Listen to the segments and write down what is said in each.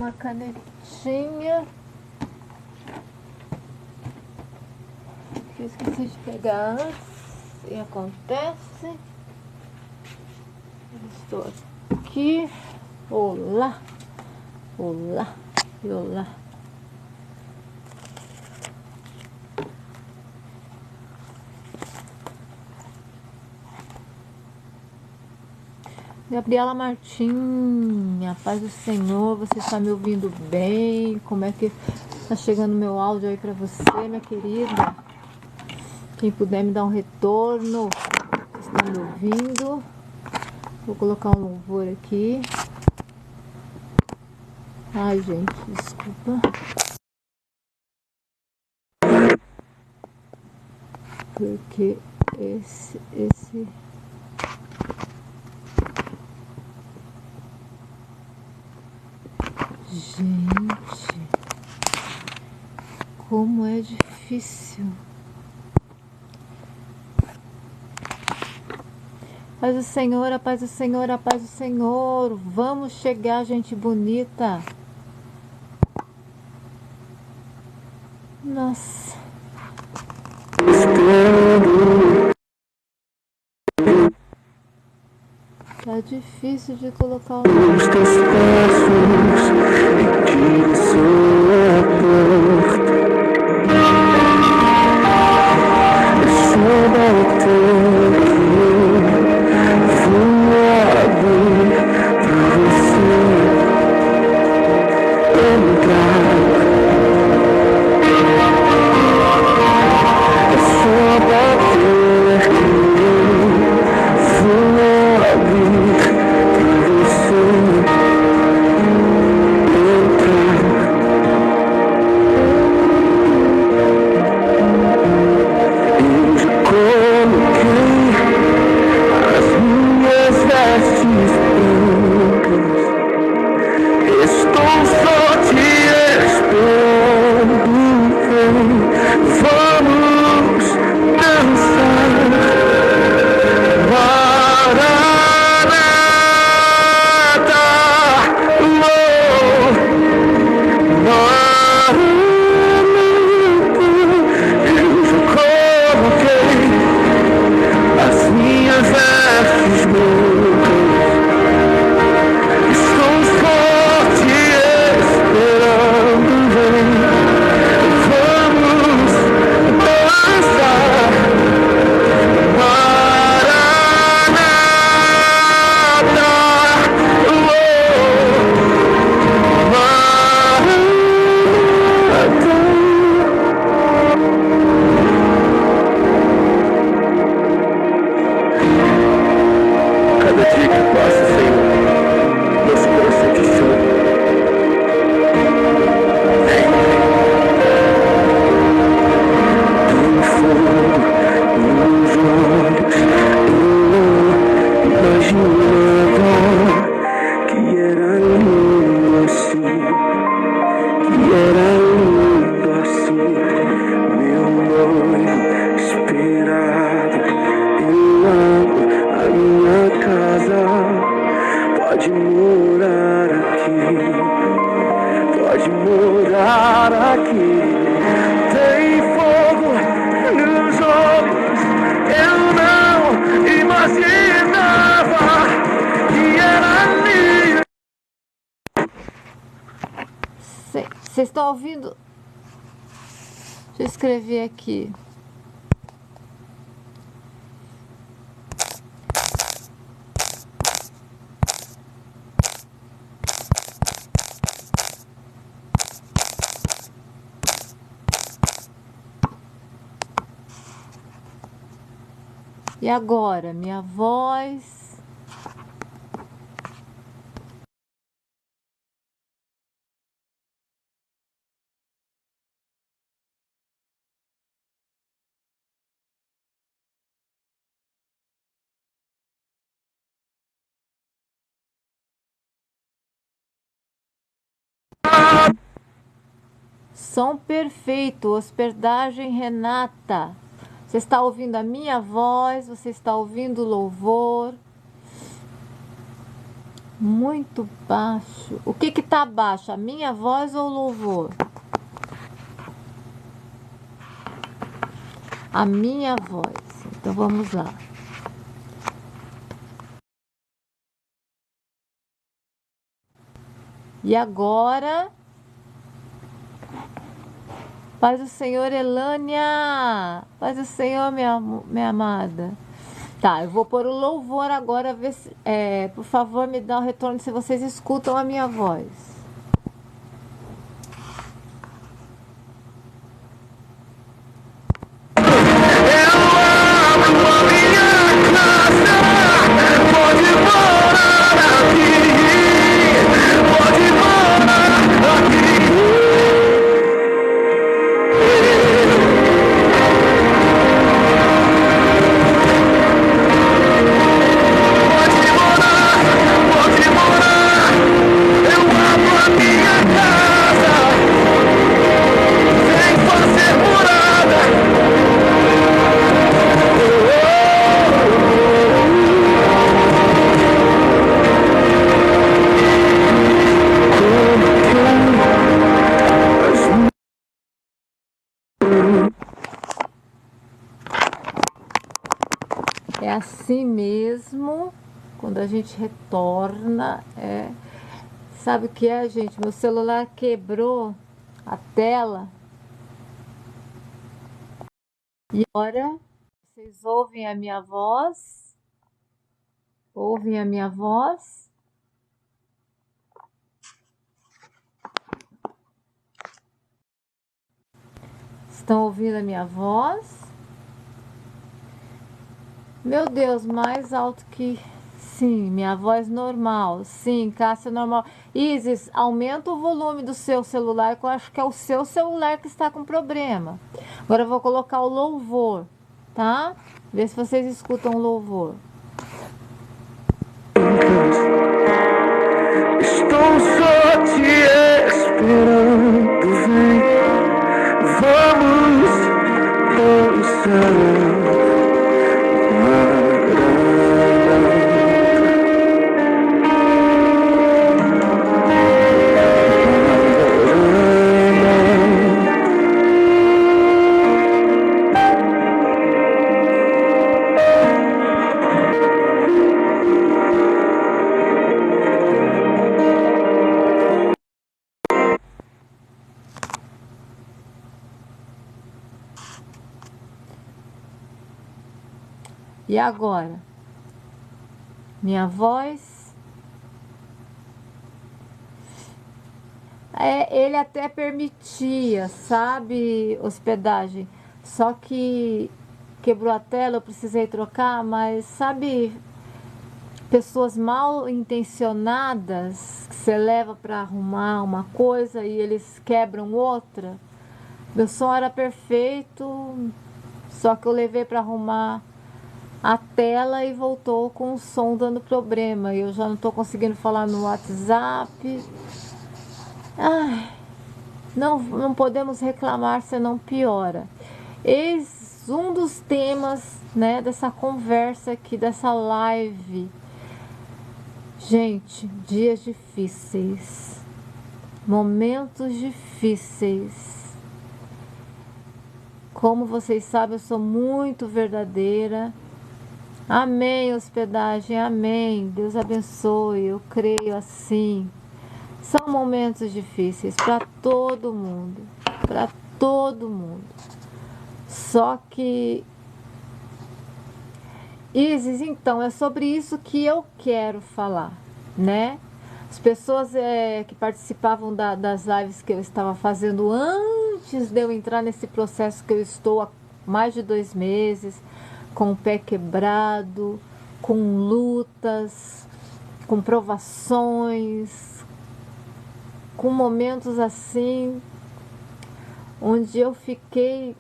uma canetinha. Que eu esqueci de pegar antes. E acontece. Estou aqui. Olá. Olá. E olá. Gabriela Martim, a paz do Senhor, você está me ouvindo bem? Como é que está chegando meu áudio aí para você, minha querida? Quem puder me dar um retorno, está me ouvindo? Vou colocar um louvor aqui. Ai, gente, desculpa. Porque esse... Gente, como é difícil. Paz do Senhor, a paz do Senhor, a paz do Senhor. Vamos chegar, gente bonita. Nossa. Tá difícil de colocar os teus passos e que sou a porta. É só bater que vou abrir pra você entrar. É só bater que vou abrir pra você Vocês estão ouvindo? Deixa eu escrever aqui. E agora, minha voz. Som perfeito, hospedagem Renata. Você está ouvindo a minha voz, você está ouvindo o louvor. Muito baixo. O que que tá baixo? A minha voz ou o louvor? A minha voz. Então vamos lá. E agora, paz do Senhor, Elânia. Paz do Senhor, minha amada. Tá, eu vou pôr o louvor agora, ver se, por favor, me dá o retorno se vocês escutam a minha voz. É assim mesmo, quando a gente retorna, sabe o que é, gente? Meu celular quebrou a tela. E agora, vocês ouvem a minha voz? Ouvem a minha voz? Estão ouvindo a minha voz? Meu Deus, mais alto que... Sim, minha voz normal. Sim, Cássia normal. Isis, aumenta o volume do seu celular, que eu acho que é o seu celular que está com problema. Agora eu vou colocar o louvor, tá? Vê se vocês escutam o louvor. Estou só te esperando, vem, vamos dançar. E agora? Minha voz? Ele até permitia, sabe, hospedagem. Só que quebrou a tela, eu precisei trocar, mas sabe, pessoas mal intencionadas que você leva para arrumar uma coisa e eles quebram outra. Meu som era perfeito, só que eu levei para arrumar a tela e voltou com o som dando problema. Eu já não estou conseguindo falar no WhatsApp. Ai, não podemos reclamar, senão piora. Eis um dos temas, né, dessa conversa aqui, dessa live. Gente, dias difíceis, momentos difíceis. Como vocês sabem, eu sou muito verdadeira. Amém, hospedagem, amém. Deus abençoe, eu creio assim. São momentos difíceis para todo mundo, para todo mundo. Só que, Isis, então, é sobre isso que eu quero falar, né? As pessoas que participavam das lives que eu estava fazendo antes de eu entrar nesse processo que eu estou há mais de 2 meses, com o pé quebrado, com lutas, com provações, com momentos assim, onde eu fiquei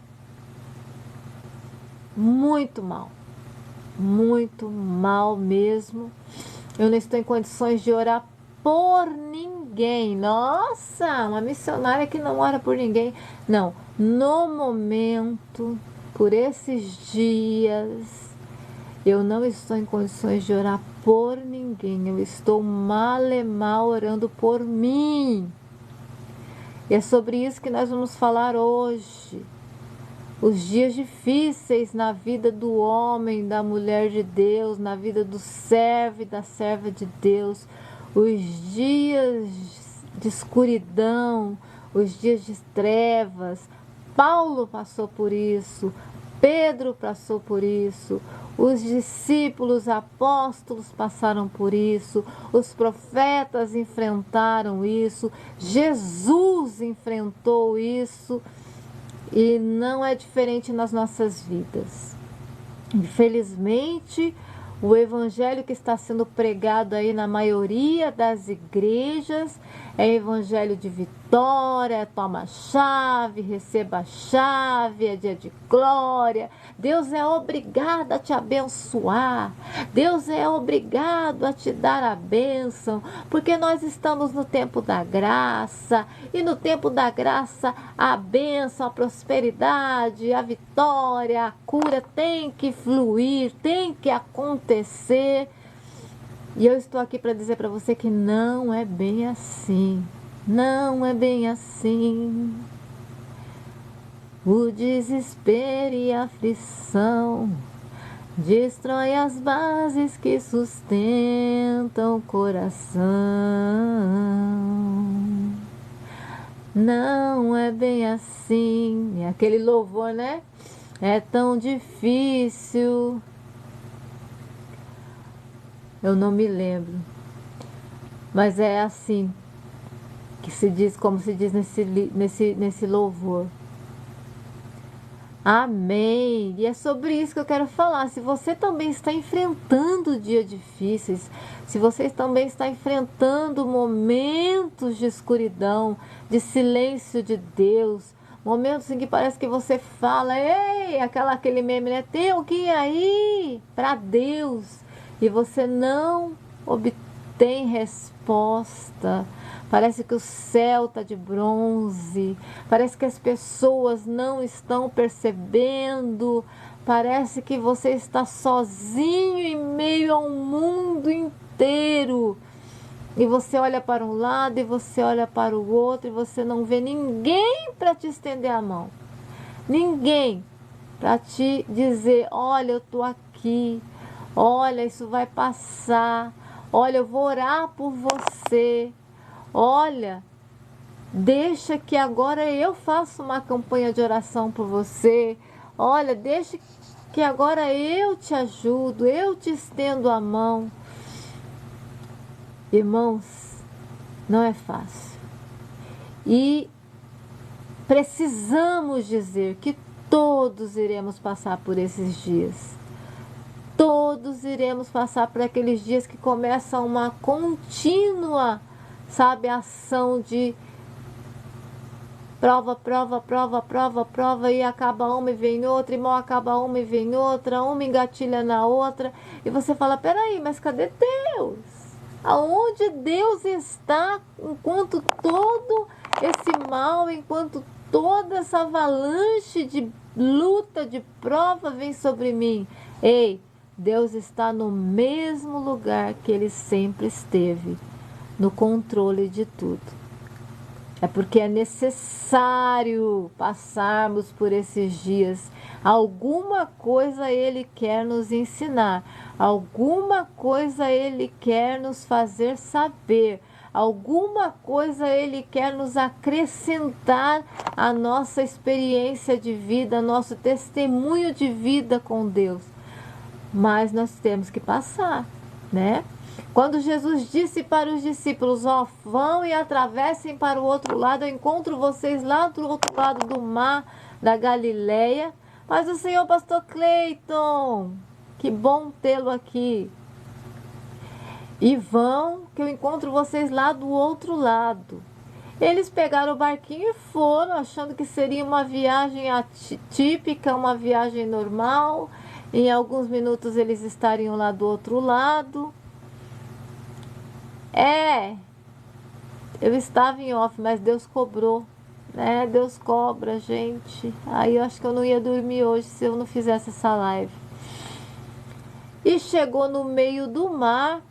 muito muito mal mesmo. Eu não estou em condições de orar por ninguém. Nossa, uma missionária que não ora por ninguém. Não, no momento, por esses dias, Eu não estou em condições de orar por ninguém. Eu estou mal e mal orando por mim. E é sobre isso que nós vamos falar hoje. Os dias difíceis na vida do homem, da mulher de Deus, na vida do servo e da serva de Deus. Os dias de escuridão, os dias de trevas. Paulo passou por isso. Pedro passou por isso, os discípulos, apóstolos passaram por isso, os profetas enfrentaram isso, Jesus enfrentou isso e não é diferente nas nossas vidas. Infelizmente, o evangelho que está sendo pregado aí na maioria das igrejas é evangelho de vitória, toma a chave, receba a chave, é dia de glória. Deus é obrigado a te abençoar. Deus é obrigado a te dar a bênção, porque nós estamos no tempo da graça, e no tempo da graça a bênção, a prosperidade, a vitória, a cura tem que fluir, tem que acontecer. E eu estou aqui para dizer para você que não é bem assim. Não é bem assim. O desespero e a aflição destrói as bases que sustentam o coração. Não é bem assim. E aquele louvor, né? É tão difícil. Eu não me lembro, mas é assim que se diz, como se diz nesse louvor. Amém. E é sobre isso que eu quero falar. Se você também está enfrentando dias difíceis, se você também está enfrentando momentos de escuridão, de silêncio de Deus, momentos em que parece que você fala, ei, aquele meme, né? Tem alguém aí para Deus. E você não obtém resposta. Parece que o céu está de bronze. Parece que as pessoas não estão percebendo. Parece que você está sozinho em meio ao mundo inteiro. E você olha para um lado e você olha para o outro e você não vê ninguém para te estender a mão. Ninguém para te dizer, olha, eu estou aqui. Olha, isso vai passar. Olha, eu vou orar por você. Olha, deixa que agora eu faço uma campanha de oração por você. Olha, deixa que agora eu te ajudo, eu te estendo a mão. Irmãos, não é fácil. E precisamos dizer que todos iremos passar por esses dias. Todos iremos passar por aqueles dias que começa uma contínua, sabe, ação de prova, prova, prova, prova, prova, e acaba uma e vem outra, e mal acaba uma e vem outra, uma engatilha na outra, e você fala, peraí, mas cadê Deus? Aonde Deus está enquanto todo esse mal, enquanto toda essa avalanche de luta, de prova vem sobre mim? Ei, Deus está no mesmo lugar que Ele sempre esteve, no controle de tudo. É porque é necessário passarmos por esses dias. Alguma coisa Ele quer nos ensinar, alguma coisa Ele quer nos fazer saber, alguma coisa Ele quer nos acrescentar à nossa experiência de vida, nosso testemunho de vida com Deus. Mas nós temos que passar, né? Quando Jesus disse para os discípulos, ó, vão e atravessem para o outro lado, eu encontro vocês lá do outro lado do mar da Galileia. Mas o Senhor, pastor Cleiton, que bom tê-lo aqui. E vão, que eu encontro vocês lá do outro lado. Eles pegaram o barquinho e foram, achando que seria uma viagem atípica, uma viagem normal. Em alguns minutos eles estariam lá do outro lado. Eu estava em off, mas Deus cobrou, né? Deus cobra, gente. Aí eu acho que eu não ia dormir hoje se eu não fizesse essa live. E chegou no meio do mar,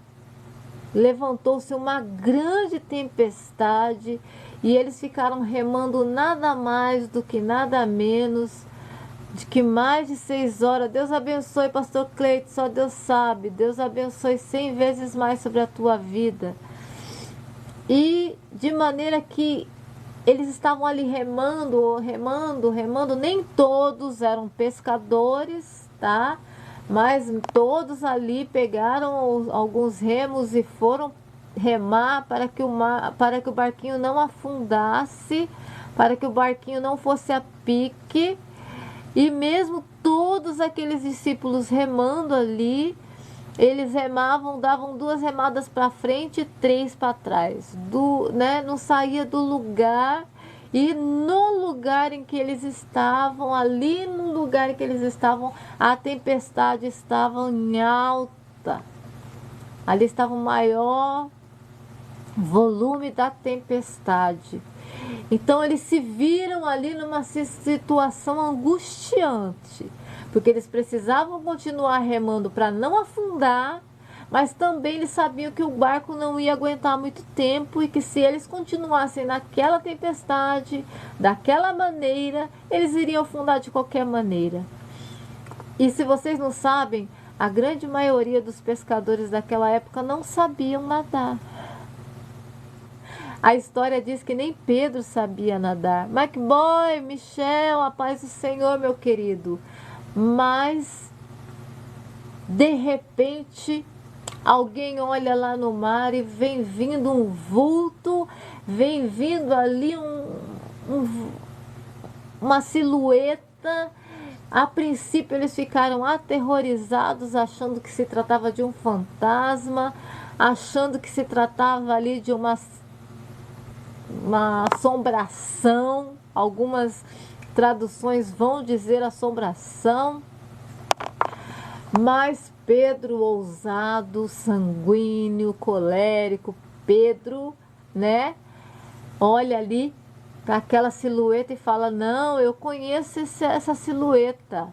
levantou-se uma grande tempestade, e eles ficaram remando nada mais do que nada menos de que mais de 6 horas. Deus abençoe, pastor Cleito, só Deus sabe. Deus abençoe 100 vezes mais sobre a tua vida. E de maneira que eles estavam ali remando, remando, remando. Nem todos eram pescadores, tá? Mas todos ali pegaram alguns remos e foram remar para que o barquinho não afundasse, para que o barquinho não fosse a pique. E mesmo todos aqueles discípulos remando ali, eles remavam, davam 2 remadas para frente e 3 para trás. Não saía do lugar. E no lugar em que eles estavam, ali no lugar em que eles estavam, a tempestade estava em alta. Ali estava o maior volume da tempestade. Então eles se viram ali numa situação angustiante, porque eles precisavam continuar remando para não afundar, mas também eles sabiam que o barco não ia aguentar muito tempo e que se eles continuassem naquela tempestade, daquela maneira, eles iriam afundar de qualquer maneira. E se vocês não sabem, a grande maioria dos pescadores daquela época não sabiam nadar. A história diz que nem Pedro sabia nadar. McBoy, Michel, a paz do Senhor, meu querido. Mas, de repente, alguém olha lá no mar e vem vindo um vulto, vem vindo ali uma silhueta. A princípio eles ficaram aterrorizados, achando que se tratava de um fantasma, achando que se tratava ali de uma assombração. Algumas traduções vão dizer assombração. Mas Pedro, ousado, sanguíneo, colérico, Pedro, né? Olha ali para aquela silhueta e fala: não, eu conheço essa silhueta.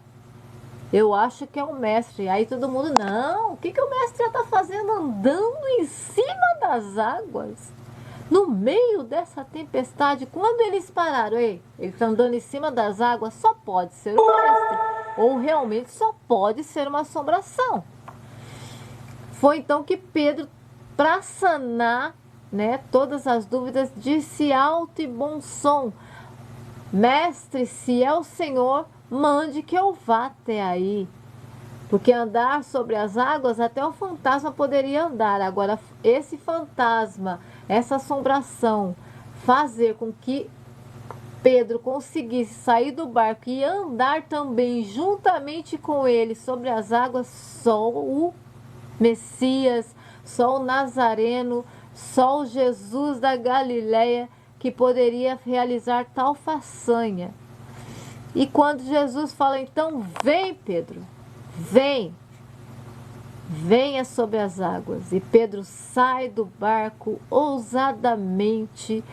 Eu acho que é o mestre. Aí todo mundo: não, o que o mestre está fazendo andando em cima das águas? No meio dessa tempestade, quando eles pararam, ele está andando em cima das águas, só pode ser o mestre. Ou realmente só pode ser uma assombração. Foi então que Pedro, para sanar, né, todas as dúvidas, disse alto e bom som: mestre, se é o Senhor, mande que eu vá até aí. Porque andar sobre as águas, até o fantasma poderia andar. Agora, esse fantasma, essa assombração, fazer com que Pedro conseguisse sair do barco e andar também juntamente com ele sobre as águas, só o Messias, só o Nazareno, só o Jesus da Galileia que poderia realizar tal façanha. E quando Jesus fala: então vem, Pedro, vem, venha sobre as águas. E Pedro sai do barco ousadamente.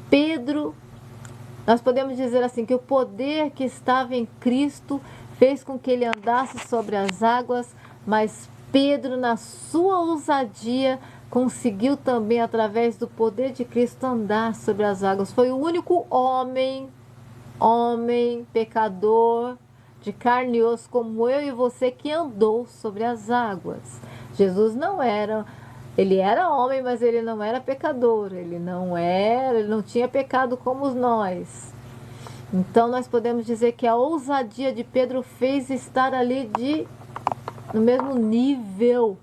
Pedro, nós podemos dizer assim, que o poder que estava em Cristo fez com que ele andasse sobre as águas, mas Pedro, na sua ousadia, conseguiu também, através do poder de Cristo, andar sobre as águas. Foi o único homem, pecador, de carne e osso, como eu e você, que andou sobre as águas. Jesus não era, ele era homem, mas ele não era pecador, ele não tinha pecado como nós. Então nós podemos dizer que a ousadia de Pedro fez estar ali no mesmo nível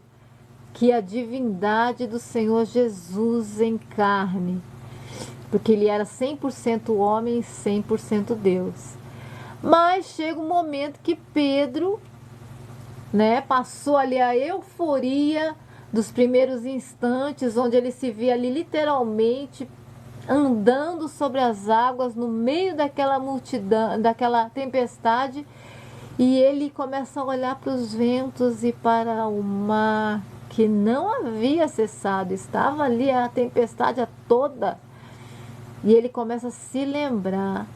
que a divindade do Senhor Jesus em carne, porque ele era 100% homem e 100% Deus. Mas chega um momento que Pedro, né, passou ali a euforia dos primeiros instantes, onde ele se via ali literalmente andando sobre as águas no meio daquela multidão, daquela tempestade, e ele começa a olhar para os ventos e para o mar, que não havia cessado, estava ali a tempestade toda, e ele começa a se lembrar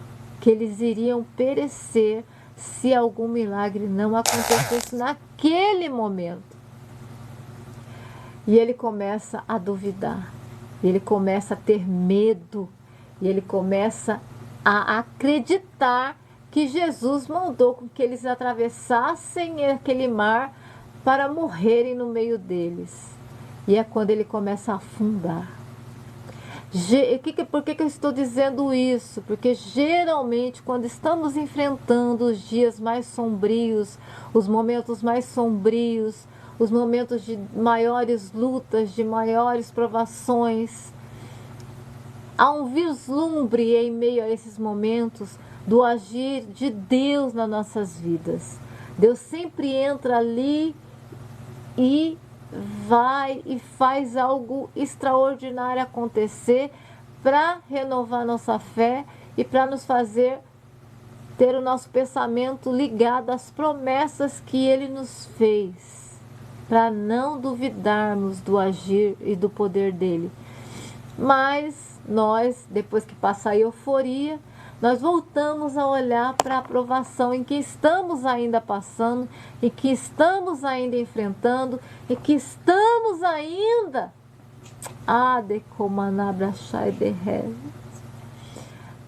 que eles iriam perecer se algum milagre não acontecesse naquele momento. E ele começa a duvidar, ele começa a ter medo, e ele começa a acreditar que Jesus mandou com que eles atravessassem aquele mar para morrerem no meio deles. E é quando ele começa a afundar. Por que eu estou dizendo isso? Porque geralmente quando estamos enfrentando os dias mais sombrios, os momentos mais sombrios, os momentos de maiores lutas, de maiores provações, há um vislumbre em meio a esses momentos do agir de Deus nas nossas vidas. Deus sempre entra ali e vai e faz algo extraordinário acontecer para renovar nossa fé e para nos fazer ter o nosso pensamento ligado às promessas que Ele nos fez, para não duvidarmos do agir e do poder dEle. Mas nós, depois que passa a euforia, nós voltamos a olhar para a provação em que estamos ainda passando, e que estamos ainda enfrentando, e que estamos ainda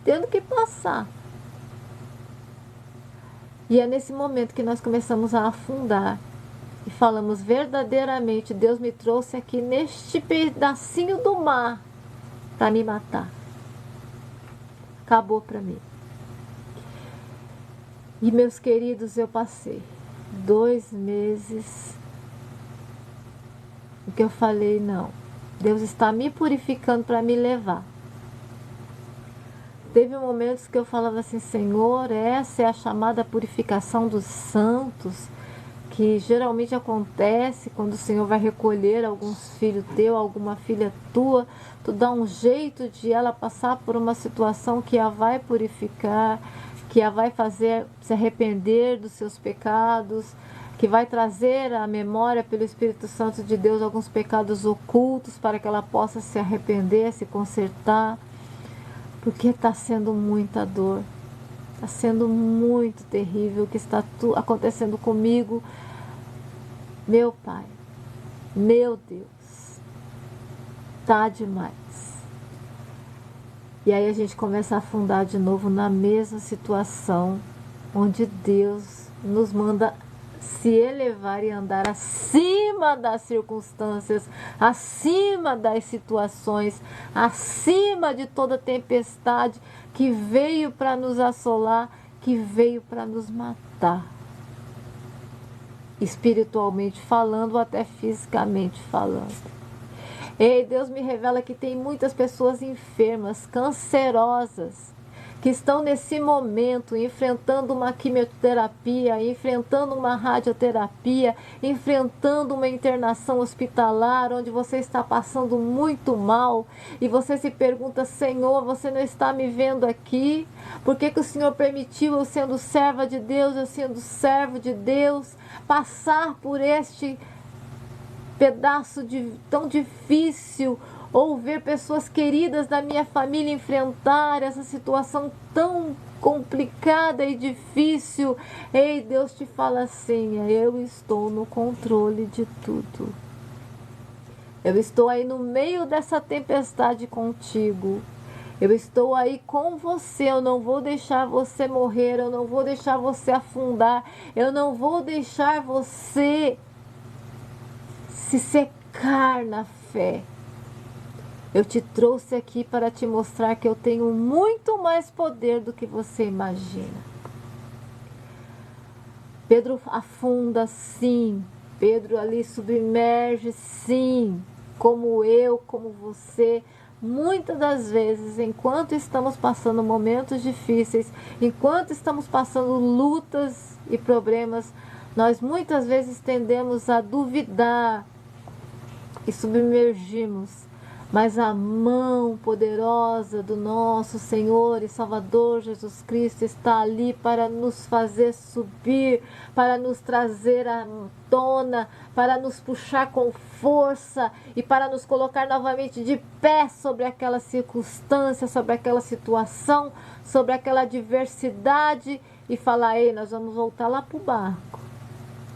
tendo que passar. E é nesse momento que nós começamos a afundar e falamos verdadeiramente: Deus me trouxe aqui neste pedacinho do mar para me matar. Acabou para mim. E meus queridos, eu passei 2 meses em que eu falei: não, Deus está me purificando para me levar. Teve momentos que eu falava assim: Senhor, essa é a chamada purificação dos santos, que geralmente acontece quando o Senhor vai recolher alguns filhos teu, alguma filha tua, tu dá um jeito de ela passar por uma situação que a vai purificar, que a vai fazer se arrepender dos seus pecados, que vai trazer à memória pelo Espírito Santo de Deus alguns pecados ocultos para que ela possa se arrepender, se consertar, porque está sendo muita dor, está sendo muito terrível o que está acontecendo comigo. Meu Pai, meu Deus, tá demais. E aí a gente começa a afundar de novo na mesma situação, onde Deus nos manda se elevar e andar acima das circunstâncias, acima das situações, acima de toda tempestade que veio para nos assolar, que veio para nos matar. Espiritualmente falando ou até fisicamente falando. Ei, Deus me revela que tem muitas pessoas enfermas, cancerosas, que estão nesse momento enfrentando uma quimioterapia, enfrentando uma radioterapia, enfrentando uma internação hospitalar, onde você está passando muito mal, e você se pergunta: Senhor, você não está me vendo aqui? Por que o Senhor permitiu, eu sendo serva de Deus, eu sendo servo de Deus, passar por este pedaço tão difícil, ou ver pessoas queridas da minha família enfrentar essa situação tão complicada e difícil? Ei, Deus te fala assim: eu estou no controle de tudo. Eu estou aí no meio dessa tempestade contigo. Eu estou aí com você, eu não vou deixar você morrer, eu não vou deixar você afundar, eu não vou deixar você se secar na fé. Eu te trouxe aqui para te mostrar que eu tenho muito mais poder do que você imagina. Pedro afunda, sim. Pedro ali submerge, sim. Como eu, como você. Muitas das vezes, enquanto estamos passando momentos difíceis, enquanto estamos passando lutas e problemas, nós muitas vezes tendemos a duvidar e submergimos. Mas a mão poderosa do nosso Senhor e Salvador Jesus Cristo está ali para nos fazer subir, para nos trazer à tona, para nos puxar com força e para nos colocar novamente de pé sobre aquela circunstância, sobre aquela situação, sobre aquela adversidade e falar: ei, nós vamos voltar lá para o barco,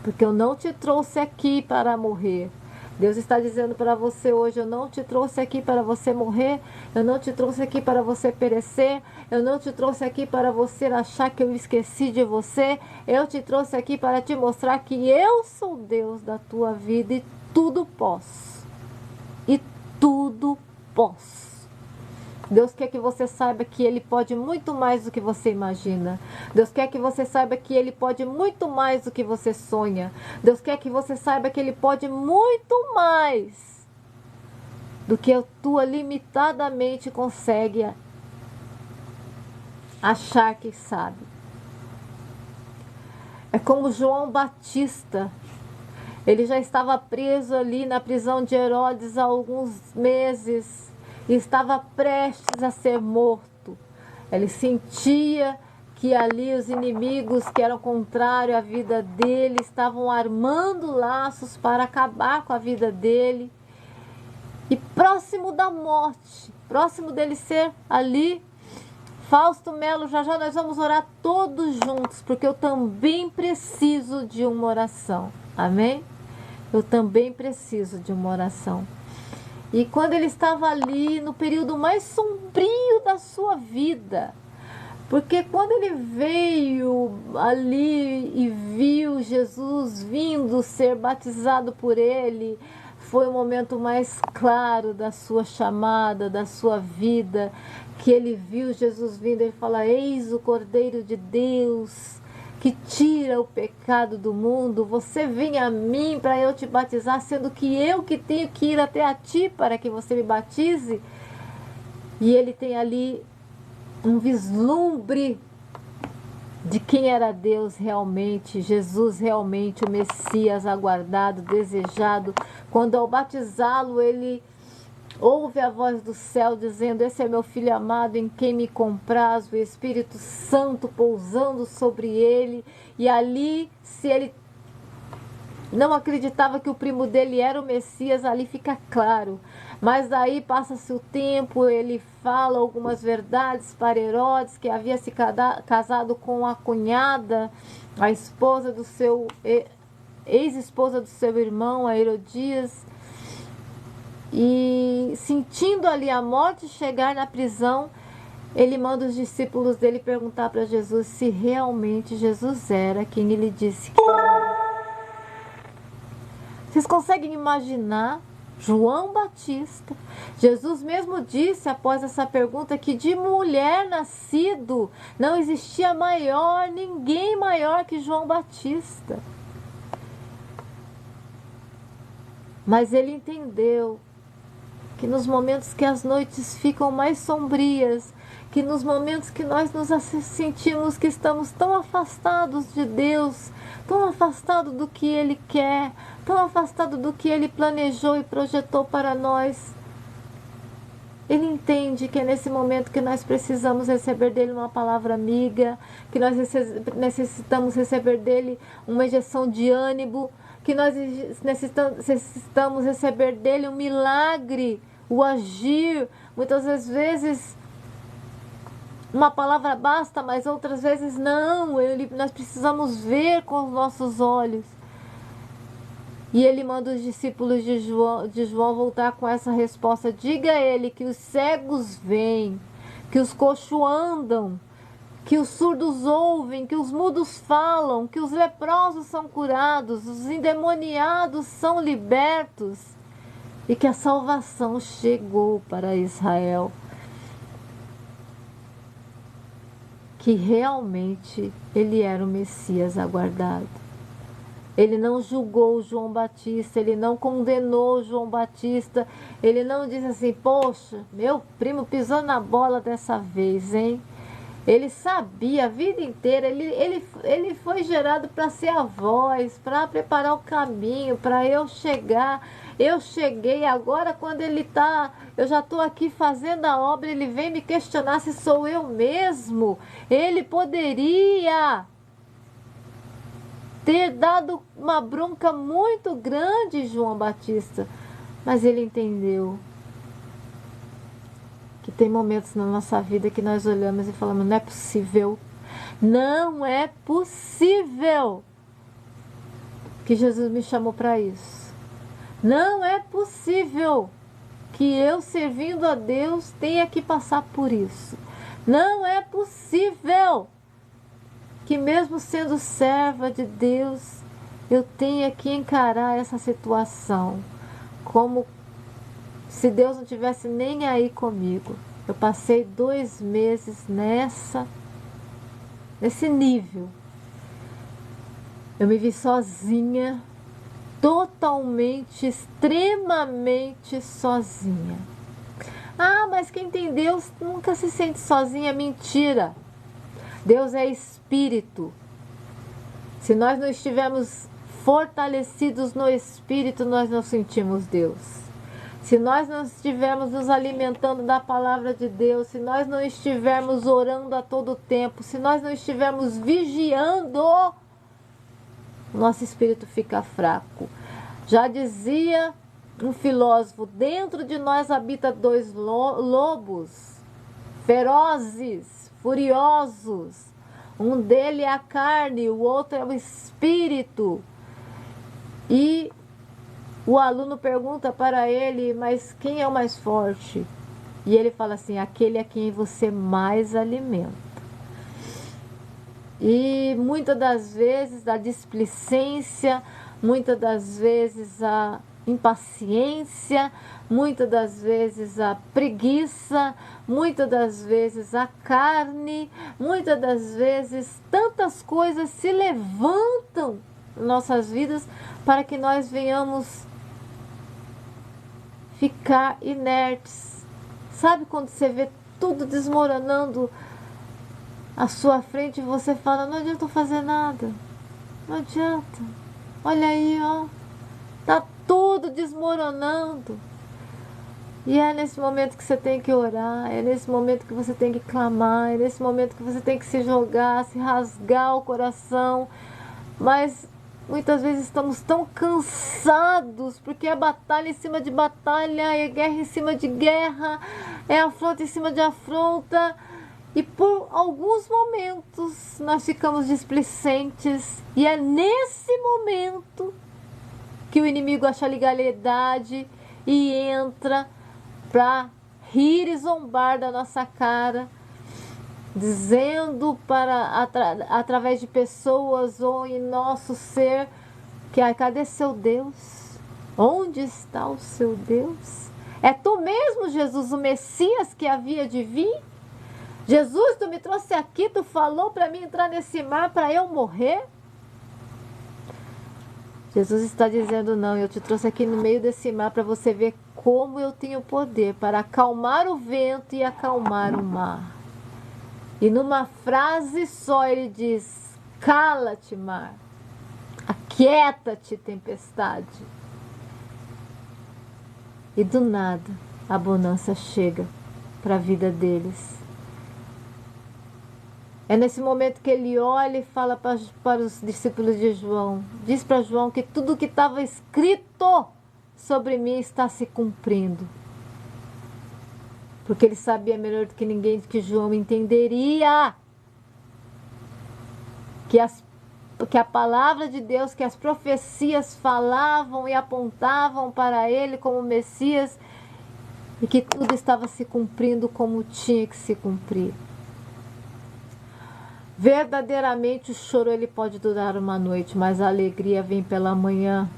porque eu não te trouxe aqui para morrer. Deus está dizendo para você hoje: eu não te trouxe aqui para você morrer, eu não te trouxe aqui para você perecer, eu não te trouxe aqui para você achar que eu esqueci de você, eu te trouxe aqui para te mostrar que eu sou Deus da tua vida e tudo posso. E tudo posso. Deus quer que você saiba que Ele pode muito mais do que você imagina. Deus quer que você saiba que Ele pode muito mais do que você sonha. Deus quer que você saiba que Ele pode muito mais do que a tua limitadamente consegue achar que sabe. É como João Batista. Ele já estava preso ali na prisão de Herodes há alguns meses e estava prestes a ser morto. Ele sentia que ali os inimigos que eram contrários à vida dele estavam armando laços para acabar com a vida dele. E próximo da morte, próximo dele ser ali, Fausto Melo, já já nós vamos orar todos juntos, porque eu também preciso de uma oração. Amém? Eu também preciso de uma oração. E quando ele estava ali no período mais sombrio da sua vida, porque quando ele veio ali e viu Jesus vindo ser batizado por ele, foi o momento mais claro da sua chamada, da sua vida, que ele viu Jesus vindo. Ele fala: eis o Cordeiro de Deus que tira o pecado do mundo. Você vem a mim para eu te batizar, sendo que eu que tenho que ir até a ti para que você me batize. E ele tem ali um vislumbre de quem era Deus realmente, Jesus realmente, o Messias aguardado, desejado. Quando ao batizá-lo, ele ouve a voz do céu dizendo: esse é meu filho amado em quem me compraz, o Espírito Santo pousando sobre ele. E ali, se ele não acreditava que o primo dele era o Messias, ali fica claro. Mas daí passa-se o tempo, ele fala algumas verdades para Herodes, que havia se casado com a cunhada, a esposa do seu ex-esposa do seu irmão, a Herodias. E sentindo ali a morte chegar na prisão, ele manda os discípulos dele perguntar para Jesus se realmente Jesus era quem ele disse que era. Vocês conseguem imaginar João Batista? Jesus mesmo disse após essa pergunta que de mulher nascido não existia ninguém maior que João Batista. Mas ele entendeu que nos momentos que as noites ficam mais sombrias, que nos momentos que nós nos sentimos que estamos tão afastados de Deus, tão afastados do que Ele quer, tão afastados do que Ele planejou e projetou para nós, Ele entende que é nesse momento que nós precisamos receber dele uma palavra amiga, que nós necessitamos receber dele uma injeção de ânimo, que nós necessitamos receber dele um milagre, o agir. Muitas vezes uma palavra basta, mas outras vezes não. Nós precisamos ver com os nossos olhos. E ele manda os discípulos de João voltar com essa resposta: diga a ele que os cegos veem, que os coxos andam, que os surdos ouvem, que os mudos falam, que os leprosos são curados, os endemoniados são libertos e que a salvação chegou para Israel. Que realmente ele era o Messias aguardado. Ele não julgou João Batista, ele não condenou João Batista, ele não disse assim: poxa, meu primo pisou na bola dessa vez, hein? Ele sabia a vida inteira, ele foi gerado para ser a voz, para preparar o caminho, para eu chegar. Eu cheguei agora, quando eu já estou aqui fazendo a obra, ele vem me questionar se sou eu mesmo. Ele poderia ter dado uma bronca muito grande, João Batista, mas ele entendeu que tem momentos na nossa vida que nós olhamos e falamos: não é possível, Não é possível que Jesus me chamou para isso. Não é possível que eu, servindo a Deus, tenha que passar por isso. Não é possível que, mesmo sendo serva de Deus, eu tenha que encarar essa situação como se Deus não tivesse nem aí comigo. Eu passei 2 meses nesse nível. Eu me vi sozinha, totalmente, extremamente sozinha. Ah, mas quem tem Deus nunca se sente sozinha. Mentira! Deus é espírito. Se nós não estivermos fortalecidos no espírito, nós não sentimos Deus. Se nós não estivermos nos alimentando da palavra de Deus, se nós não estivermos orando a todo tempo, se nós não estivermos vigiando, nosso espírito fica fraco. Já dizia um filósofo: dentro de nós habita 2 lobos ferozes, furiosos. Um dele é a carne, o outro é o espírito. E o aluno pergunta para ele: mas quem é o mais forte? E ele fala assim: aquele a quem você mais alimenta. E muitas das vezes a displicência, muitas das vezes a impaciência, muitas das vezes a preguiça, muitas das vezes a carne, muitas das vezes tantas coisas se levantam em nossas vidas para que nós venhamos ficar inertes. Sabe quando você vê tudo desmoronando à sua frente e você fala: não adianta eu fazer nada, não adianta, olha aí, ó, tá tudo desmoronando. E é nesse momento que você tem que orar, é nesse momento que você tem que clamar, é nesse momento que você tem que se jogar, se rasgar o coração. Mas muitas vezes estamos tão cansados, porque é batalha em cima de batalha, é guerra em cima de guerra, é afronta em cima de afronta. E por alguns momentos nós ficamos displicentes, e é nesse momento que o inimigo acha legalidade e entra para rir e zombar da nossa cara, dizendo através de pessoas ou em nosso ser que: ai, cadê seu Deus? Onde está o seu Deus? É tu mesmo, Jesus, o Messias que havia de vir? Jesus, tu me trouxe aqui, tu falou para mim entrar nesse mar para eu morrer? Jesus está dizendo: não, eu te trouxe aqui no meio desse mar para você ver como eu tenho poder para acalmar o vento e acalmar o mar. E numa frase só ele diz: cala-te, mar, aquieta-te, tempestade. E do nada a bonança chega para a vida deles. É nesse momento que ele olha e fala para os discípulos de João, diz para João que tudo que estava escrito sobre mim está se cumprindo. Porque ele sabia melhor do que ninguém que João entenderia que a palavra de Deus, que as profecias falavam e apontavam para ele como Messias, e que tudo estava se cumprindo como tinha que se cumprir. Verdadeiramente o choro ele pode durar uma noite, mas a alegria vem pela manhã.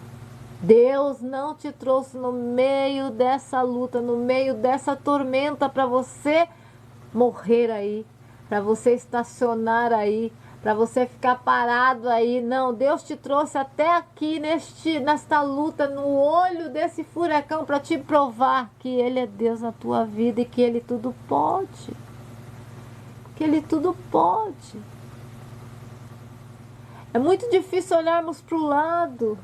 Deus não te trouxe no meio dessa luta, no meio dessa tormenta para você morrer aí, para você estacionar aí, para você ficar parado aí. Não, Deus te trouxe até aqui nesta luta, no olho desse furacão, para te provar que Ele é Deus na tua vida e que Ele tudo pode. Que Ele tudo pode. É muito difícil olharmos para o lado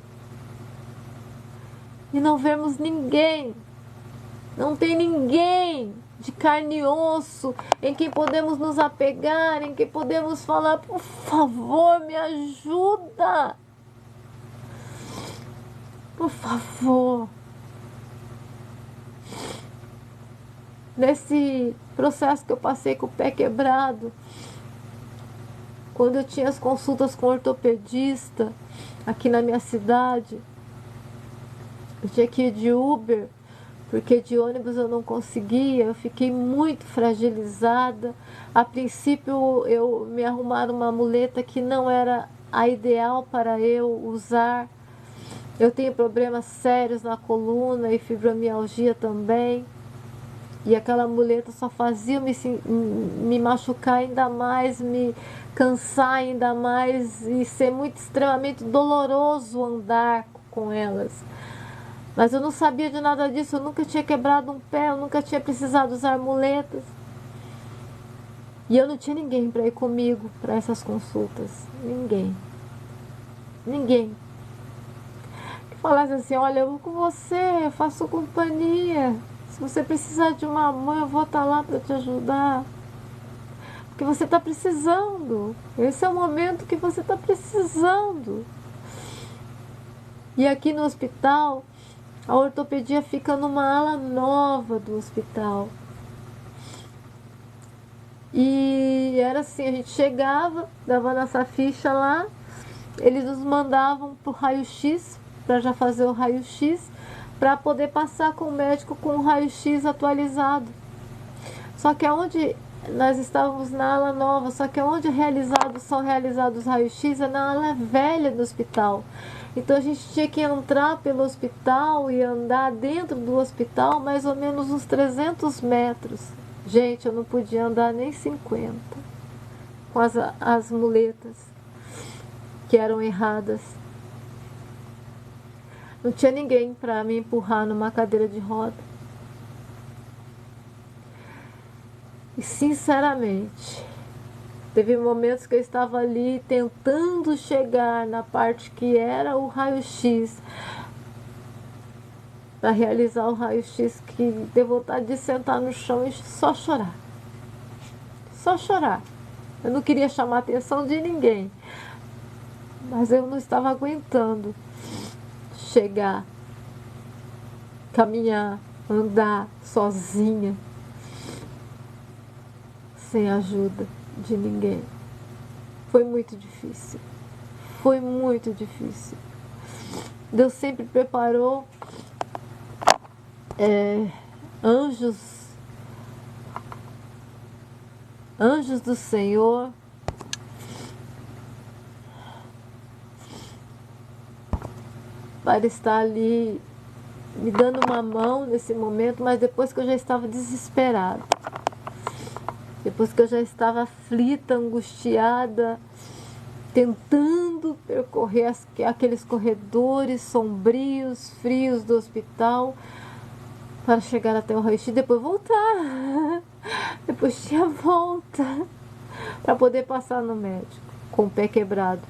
e não vermos ninguém. Não tem ninguém de carne e osso em quem podemos nos apegar, em quem podemos falar: por favor, me ajuda. Por favor. Nesse processo que eu passei com o pé quebrado, quando eu tinha as consultas com ortopedista aqui na minha cidade, eu tinha que ir de Uber, porque de ônibus eu não conseguia, eu fiquei muito fragilizada. A princípio eu me arrumaram uma muleta que não era a ideal para eu usar. Eu tenho problemas sérios na coluna e fibromialgia também. E aquela muleta só fazia me machucar ainda mais, me cansar ainda mais e ser muito extremamente doloroso andar com elas. Mas eu não sabia de nada disso, eu nunca tinha quebrado um pé, eu nunca tinha precisado usar muletas. E eu não tinha ninguém para ir comigo para essas consultas. Ninguém. Ninguém. Que falasse assim, olha, eu vou com você, eu faço companhia. Se você precisar de uma mãe, eu vou estar lá para te ajudar. Porque você está precisando. Esse é o momento que você está precisando. E aqui no hospital, a ortopedia fica numa ala nova do hospital. E era assim, a gente chegava, dava nossa ficha lá, eles nos mandavam para o raio-x, para já fazer o raio-x, para poder passar com o médico com o raio-x atualizado. Só que onde nós estávamos na ala nova, só que onde são realizados os raios-x é na ala velha do hospital. Então a gente tinha que entrar pelo hospital e andar dentro do hospital mais ou menos uns 300 metros. Gente, eu não podia andar nem 50 com as muletas que eram erradas. Não tinha ninguém para me empurrar numa cadeira de roda. E sinceramente, teve momentos que eu estava ali tentando chegar na parte que era o raio-x, para realizar o raio-x, que deu vontade de sentar no chão e só chorar. Só chorar. Eu não queria chamar a atenção de ninguém, mas eu não estava aguentando chegar, caminhar, andar sozinha, sem ajuda de ninguém. Foi muito difícil. Foi muito difícil. Deus sempre preparou anjos do Senhor para estar ali me dando uma mão nesse momento, mas depois que eu já estava desesperada, depois que eu já estava aflita, angustiada, tentando percorrer aqueles corredores sombrios, frios do hospital para chegar até o raio-x e depois voltar. Depois tinha volta para poder passar no médico com o pé quebrado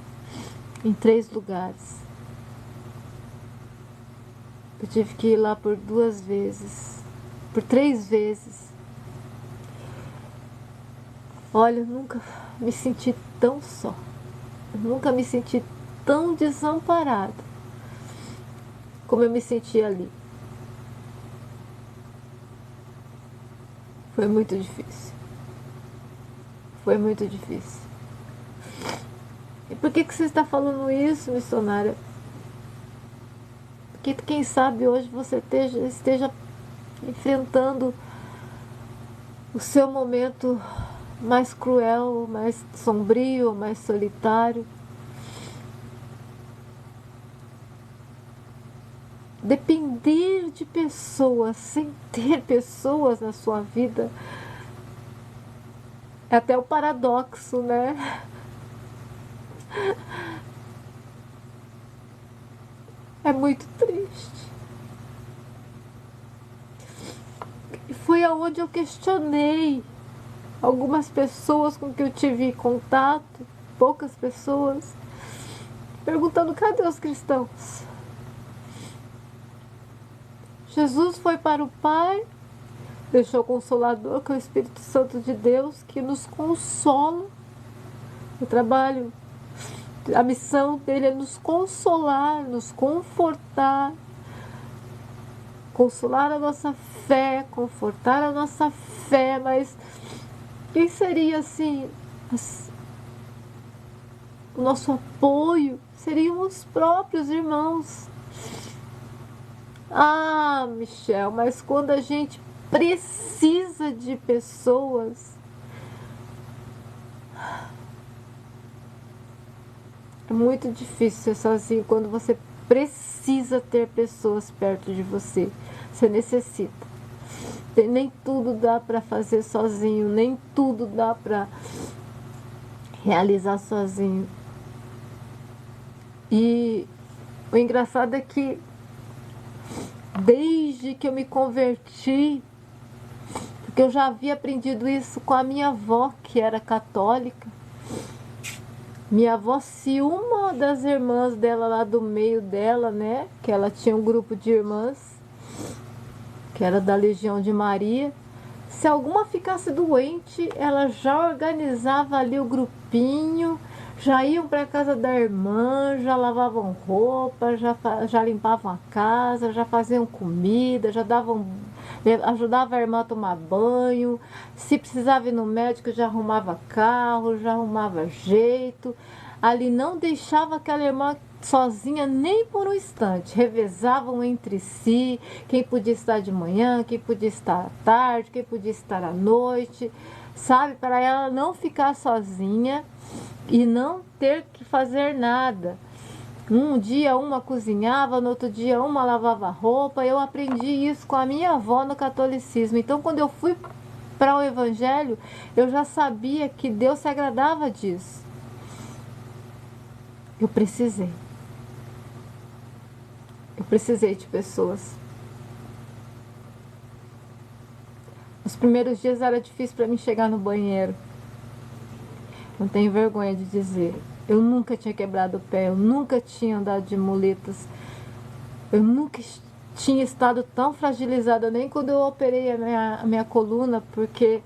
em 3 lugares. Eu tive que ir lá por 2 vezes, por 3 vezes. Olha, eu nunca me senti tão só. Eu nunca me senti tão desamparada como eu me senti ali. Foi muito difícil. Foi muito difícil. E por que você está falando isso, missionária? Porque quem sabe hoje você esteja enfrentando o seu momento mais cruel, mais sombrio, mais solitário. Depender de pessoas, sem ter pessoas na sua vida, é até o paradoxo, né? É muito triste. E foi aonde eu questionei algumas pessoas com que eu tive contato, poucas pessoas, perguntando: cadê os cristãos? Jesus foi para o Pai, deixou o Consolador, que é o Espírito Santo de Deus, que nos consola. O trabalho, a missão dele é nos consolar, nos confortar, consolar a nossa fé, confortar a nossa fé. Mas quem seria assim o nosso apoio seriam os próprios irmãos. Ah, Michel, mas quando a gente precisa de pessoas, é muito difícil ser sozinho quando você precisa ter pessoas perto de você. Você necessita. Nem tudo dá para fazer sozinho, nem tudo dá para realizar sozinho. E o engraçado é que desde que eu me converti, porque eu já havia aprendido isso com a minha avó, que era católica. Minha avó, se uma das irmãs dela lá do meio dela, né, que ela tinha um grupo de irmãs, que era da Legião de Maria, se alguma ficasse doente, ela já organizava ali o grupinho, já iam para a casa da irmã, já lavavam roupa, já limpavam a casa, já faziam comida, já davam, ajudava a irmã a tomar banho. Se precisava ir no médico, já arrumava carro, já arrumava jeito. Ali não deixava aquela irmã sozinha nem por um instante. Revezavam entre si, quem podia estar de manhã, quem podia estar à tarde, quem podia estar à noite, sabe? Para ela não ficar sozinha e não ter que fazer nada. Um dia uma cozinhava, no outro dia uma lavava roupa. Eu aprendi isso com a minha avó no catolicismo. Então, quando eu fui para o evangelho, eu já sabia que Deus se agradava disso. Eu precisei de pessoas. Os primeiros dias era difícil para mim chegar no banheiro. Não tenho vergonha de dizer. Eu nunca tinha quebrado o pé, eu nunca tinha andado de muletas, eu nunca tinha estado tão fragilizada, nem quando eu operei a minha coluna, porque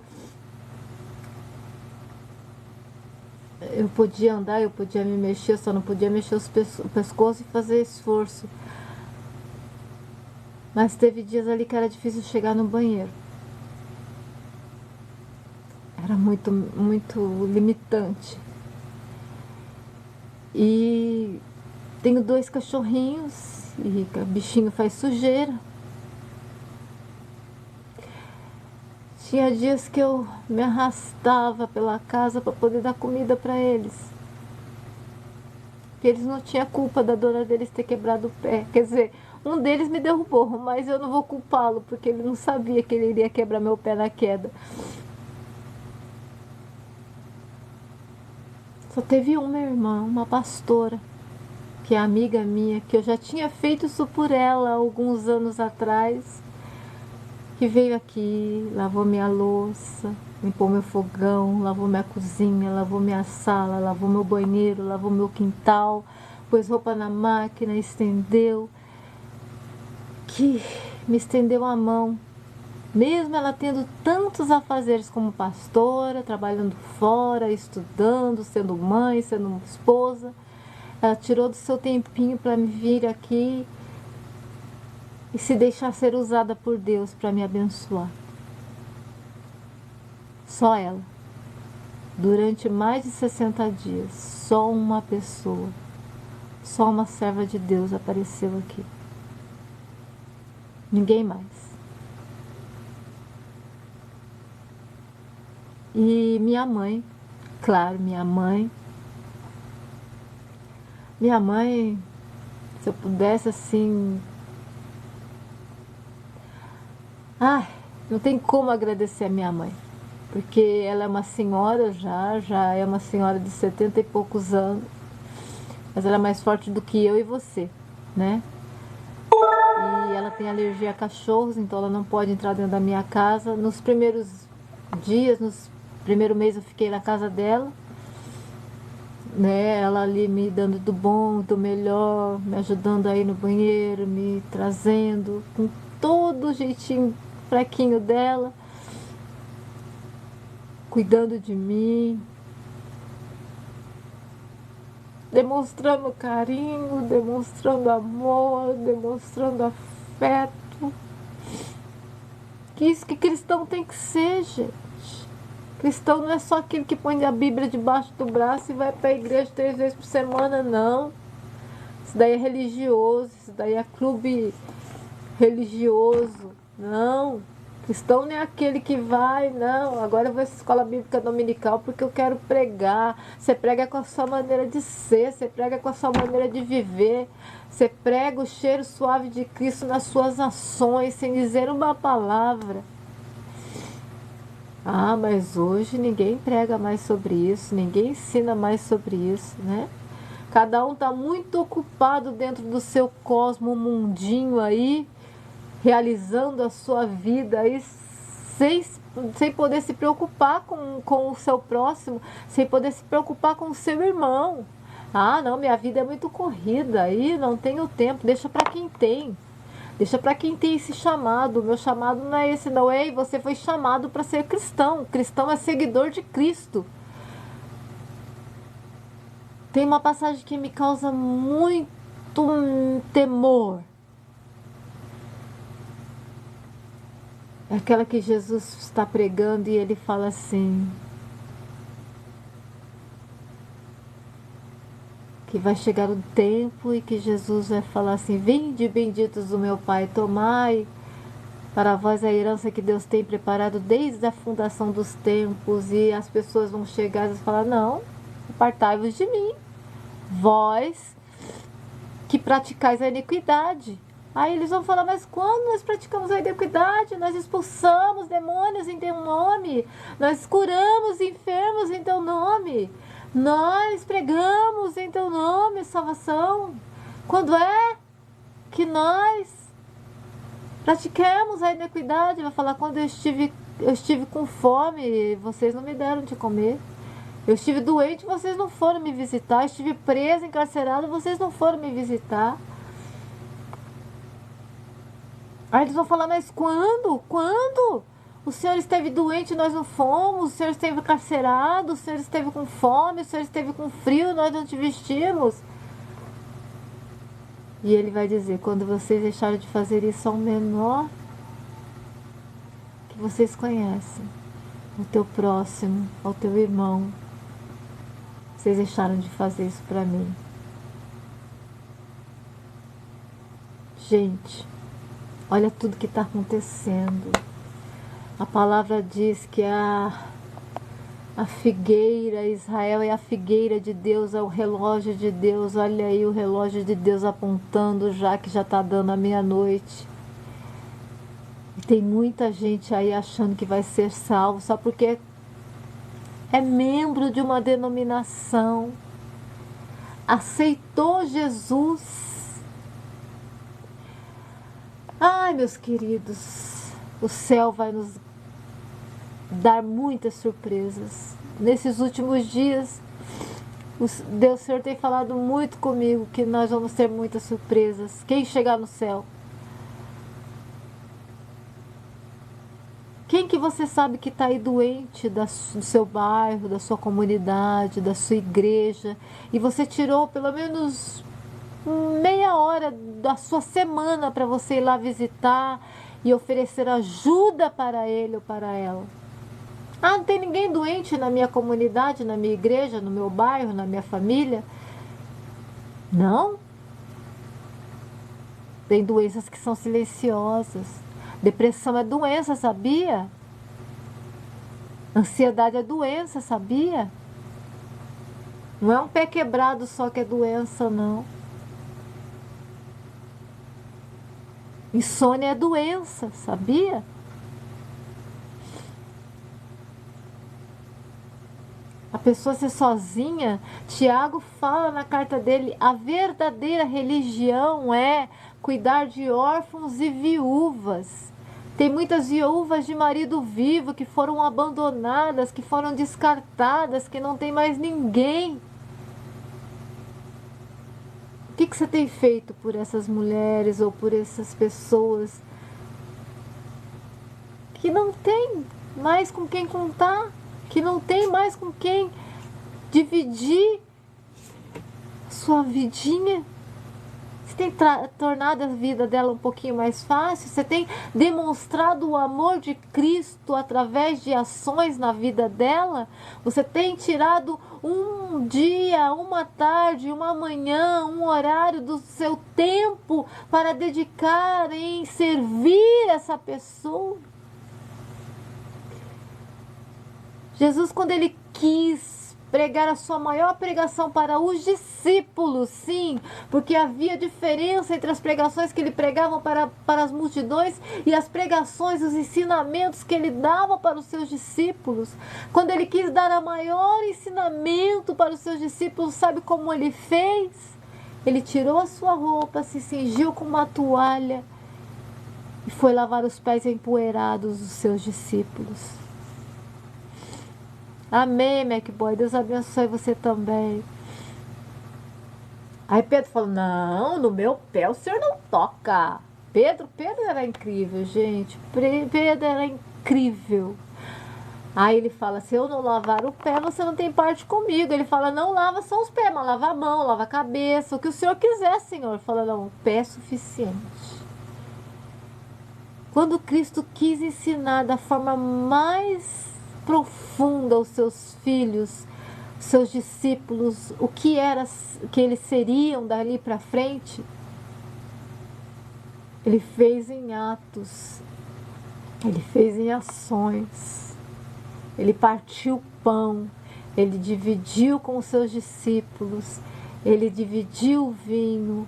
eu podia andar, eu podia me mexer, só não podia mexer o pescoço e fazer esforço. Mas teve dias ali que era difícil chegar no banheiro. Era muito, muito limitante. E tenho 2 cachorrinhos e o bichinho faz sujeira. Tinha dias que eu me arrastava pela casa para poder dar comida para eles. Porque eles não tinham culpa da dona deles ter quebrado o pé. Quer dizer, um deles me derrubou, mas eu não vou culpá-lo, porque ele não sabia que ele iria quebrar meu pé na queda. Só teve uma irmã, uma pastora, que é amiga minha, que eu já tinha feito isso por ela alguns anos atrás, que veio aqui, lavou minha louça, limpou meu fogão, lavou minha cozinha, lavou minha sala, lavou meu banheiro, lavou meu quintal, pôs roupa na máquina, estendeu, que me estendeu a mão. Mesmo ela tendo tantos afazeres como pastora, trabalhando fora, estudando, sendo mãe, sendo esposa, ela tirou do seu tempinho para me vir aqui e se deixar ser usada por Deus para me abençoar. Só ela. Durante mais de 60 dias, só uma pessoa, só uma serva de Deus apareceu aqui. Ninguém mais. E minha mãe, claro, minha mãe, se eu pudesse assim, não tem como agradecer a minha mãe, porque ela é uma senhora já é uma senhora de 70 e poucos anos, mas ela é mais forte do que eu e você, né? E ela tem alergia a cachorros, então ela não pode entrar dentro da minha casa. Nos primeiros dias, nos primeiro mês eu fiquei na casa dela, né? Ela ali me dando do bom, do melhor, me ajudando a ir no banheiro, me trazendo, com todo o jeitinho fraquinho dela, cuidando de mim, demonstrando carinho, demonstrando amor, demonstrando afeto. Que isso que cristão tem que ser, gente. Cristão não é só aquele que põe a Bíblia debaixo do braço e vai para a igreja 3 vezes por semana, não. Isso daí é religioso, isso daí é clube religioso. Não. Cristão não é aquele que vai, não, agora eu vou à escola bíblica dominical porque eu quero pregar. Você prega com a sua maneira de ser, você prega com a sua maneira de viver. Você prega o cheiro suave de Cristo nas suas ações, sem dizer uma palavra. Ah, mas hoje ninguém prega mais sobre isso, ninguém ensina mais sobre isso, né? Cada um está muito ocupado dentro do seu cosmo, mundinho aí, realizando a sua vida aí, sem poder se preocupar com o seu próximo, sem poder se preocupar com o seu irmão. Ah, não, minha vida é muito corrida, aí não tenho tempo, deixa para quem tem. Deixa para quem tem esse chamado. O meu chamado não é esse, não. Ei, você foi chamado para ser cristão. Cristão é seguidor de Cristo. Tem uma passagem que me causa muito temor. É aquela que Jesus está pregando e ele fala assim: que vai chegar um tempo e que Jesus vai falar assim: vinde benditos do meu Pai, tomai para vós a herança que Deus tem preparado desde a fundação dos tempos. E as pessoas vão chegar e falar: não, apartai-vos de mim, vós que praticais a iniquidade. Aí eles vão falar: mas quando nós praticamos a iniquidade? Nós expulsamos demônios em teu nome, nós curamos enfermos em teu nome, nós pregamos em teu nome salvação. Quando é que nós pratiquemos a iniquidade? Vai falar: quando eu estive com fome, vocês não me deram de comer. Eu estive doente, vocês não foram me visitar. Eu estive presa, encarcerada, vocês não foram me visitar. Aí eles vão falar: mas quando? Quando? O Senhor esteve doente, nós não fomos. O Senhor esteve encarcerado, o Senhor esteve com fome, o Senhor esteve com frio, nós não te vestimos. E ele vai dizer: quando vocês deixarem de fazer isso ao menor que vocês conhecem, ao teu próximo, ao teu irmão, vocês deixaram de fazer isso para mim. Gente, olha tudo que está acontecendo. A palavra diz que a figueira, Israel é a figueira de Deus, é o relógio de Deus. Olha aí o relógio de Deus apontando já que já está dando a meia-noite. E tem muita gente aí achando que vai ser salvo só porque é membro de uma denominação, aceitou Jesus. Ai, meus queridos, o céu vai nos dar muitas surpresas. Nesses últimos dias, o Senhor tem falado muito comigo que nós vamos ter muitas surpresas. Quem chegar no céu? Quem que você sabe que está aí doente do seu bairro, da sua comunidade, da sua igreja, e você tirou pelo menos meia hora da sua semana para você ir lá visitar e oferecer ajuda para ele ou para ela? Ah, não tem ninguém doente na minha comunidade, na minha igreja, no meu bairro, na minha família? Não. Tem doenças que são silenciosas. Depressão é doença, sabia? Ansiedade é doença, sabia? Não é um pé quebrado só que é doença, não. Insônia é doença, sabia? A pessoa ser sozinha, Tiago fala na carta dele: a verdadeira religião é cuidar de órfãos e viúvas. Tem muitas viúvas de marido vivo que foram abandonadas, que foram descartadas, que não tem mais ninguém. O que você tem feito por essas mulheres ou por essas pessoas que não tem mais com quem contar, que não tem mais com quem dividir sua vidinha? Você tem tornado a vida dela um pouquinho mais fácil? Você tem demonstrado o amor de Cristo através de ações na vida dela? Você tem tirado um dia, uma tarde, uma manhã, um horário do seu tempo para dedicar em servir essa pessoa? Jesus, quando ele quis pregar a sua maior pregação para os discípulos, sim, porque havia diferença entre as pregações que ele pregava para as multidões e as pregações, os ensinamentos que ele dava para os seus discípulos. Quando ele quis dar o maior ensinamento para os seus discípulos, sabe como ele fez? Ele tirou a sua roupa, se cingiu com uma toalha e foi lavar os pés empoeirados dos seus discípulos. Amém, MacBoy. Deus abençoe você também. Aí Pedro falou, não, no meu pé o senhor não toca. Pedro era incrível, gente. Pedro era incrível. Aí ele fala, se eu não lavar o pé, você não tem parte comigo. Ele fala, não lava só os pés, mas lava a mão, lava a cabeça. O que o senhor quiser, senhor. Fala, não, o pé é suficiente. Quando Cristo quis ensinar da forma mais profunda aos seus filhos, seus discípulos, o que eles seriam dali para frente, ele fez em atos, ele fez em ações, ele partiu o pão, ele dividiu com os seus discípulos, ele dividiu o vinho,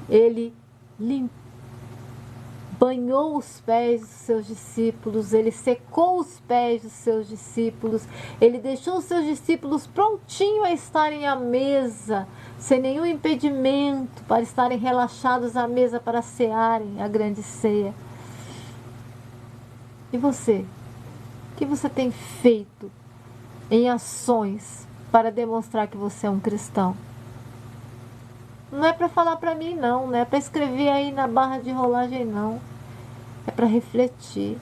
ele banhou os pés dos seus discípulos, ele secou os pés dos seus discípulos, ele deixou os seus discípulos prontinhos a estarem à mesa, sem nenhum impedimento, para estarem relaxados à mesa para cearem a grande ceia. E você? O que você tem feito em ações para demonstrar que você é um cristão? Não é para falar para mim, não é para escrever aí na barra de rolagem, não. É para refletir.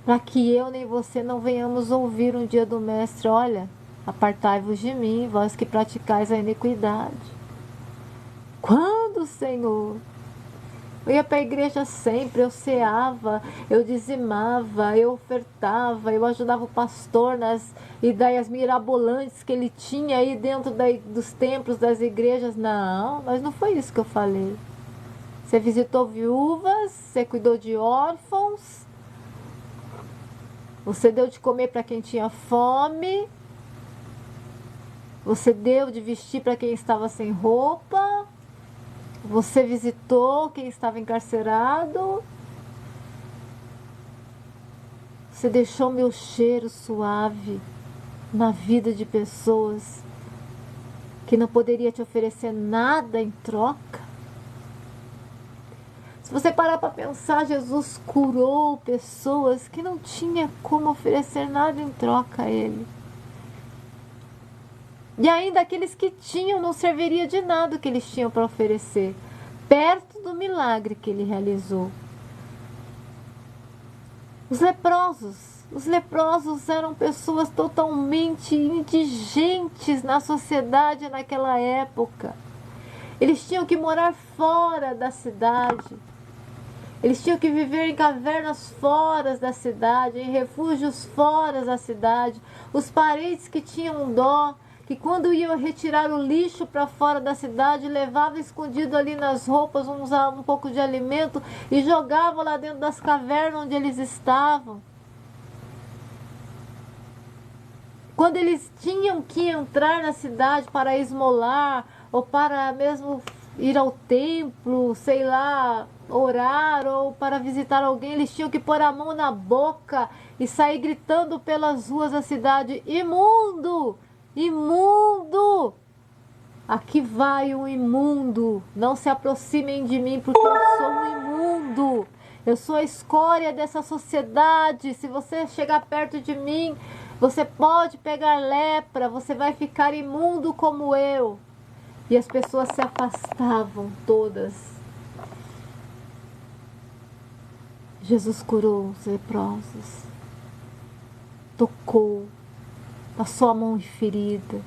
Para que eu nem você não venhamos ouvir um dia do Mestre, olha, apartai-vos de mim, vós que praticais a iniquidade. Quando, Senhor? Eu ia para a igreja sempre, eu ceava, eu dizimava, eu ofertava, eu ajudava o pastor nas ideias mirabolantes que ele tinha aí dentro dos templos, das igrejas. Não, mas não foi isso que eu falei. Você visitou viúvas, você cuidou de órfãos, você deu de comer para quem tinha fome, você deu de vestir para quem estava sem roupa, você visitou quem estava encarcerado, você deixou meu cheiro suave na vida de pessoas que não poderia te oferecer nada em troca. Se você parar para pensar, Jesus curou pessoas que não tinham como oferecer nada em troca a Ele. E ainda aqueles que tinham não serviria de nada o que eles tinham para oferecer, perto do milagre que Ele realizou. Os leprosos eram pessoas totalmente indigentes na sociedade naquela época. Eles tinham que morar fora da cidade. Eles tinham que viver em cavernas fora da cidade, em refúgios fora da cidade. Os parentes que tinham dó, que quando iam retirar o lixo para fora da cidade, levavam escondido ali nas roupas um pouco de alimento e jogavam lá dentro das cavernas onde eles estavam. Quando eles tinham que entrar na cidade para esmolar ou para mesmo ir ao templo, sei lá, orar ou para visitar alguém, eles tinham que pôr a mão na boca e sair gritando pelas ruas da cidade: imundo! Imundo! Aqui vai um imundo! Não se aproximem de mim, porque eu sou um imundo! Eu sou a escória dessa sociedade. Se você chegar perto de mim, você pode pegar lepra, você vai ficar imundo como eu. E as pessoas se afastavam todas. Jesus curou os leprosos, tocou, passou a mão em ferida.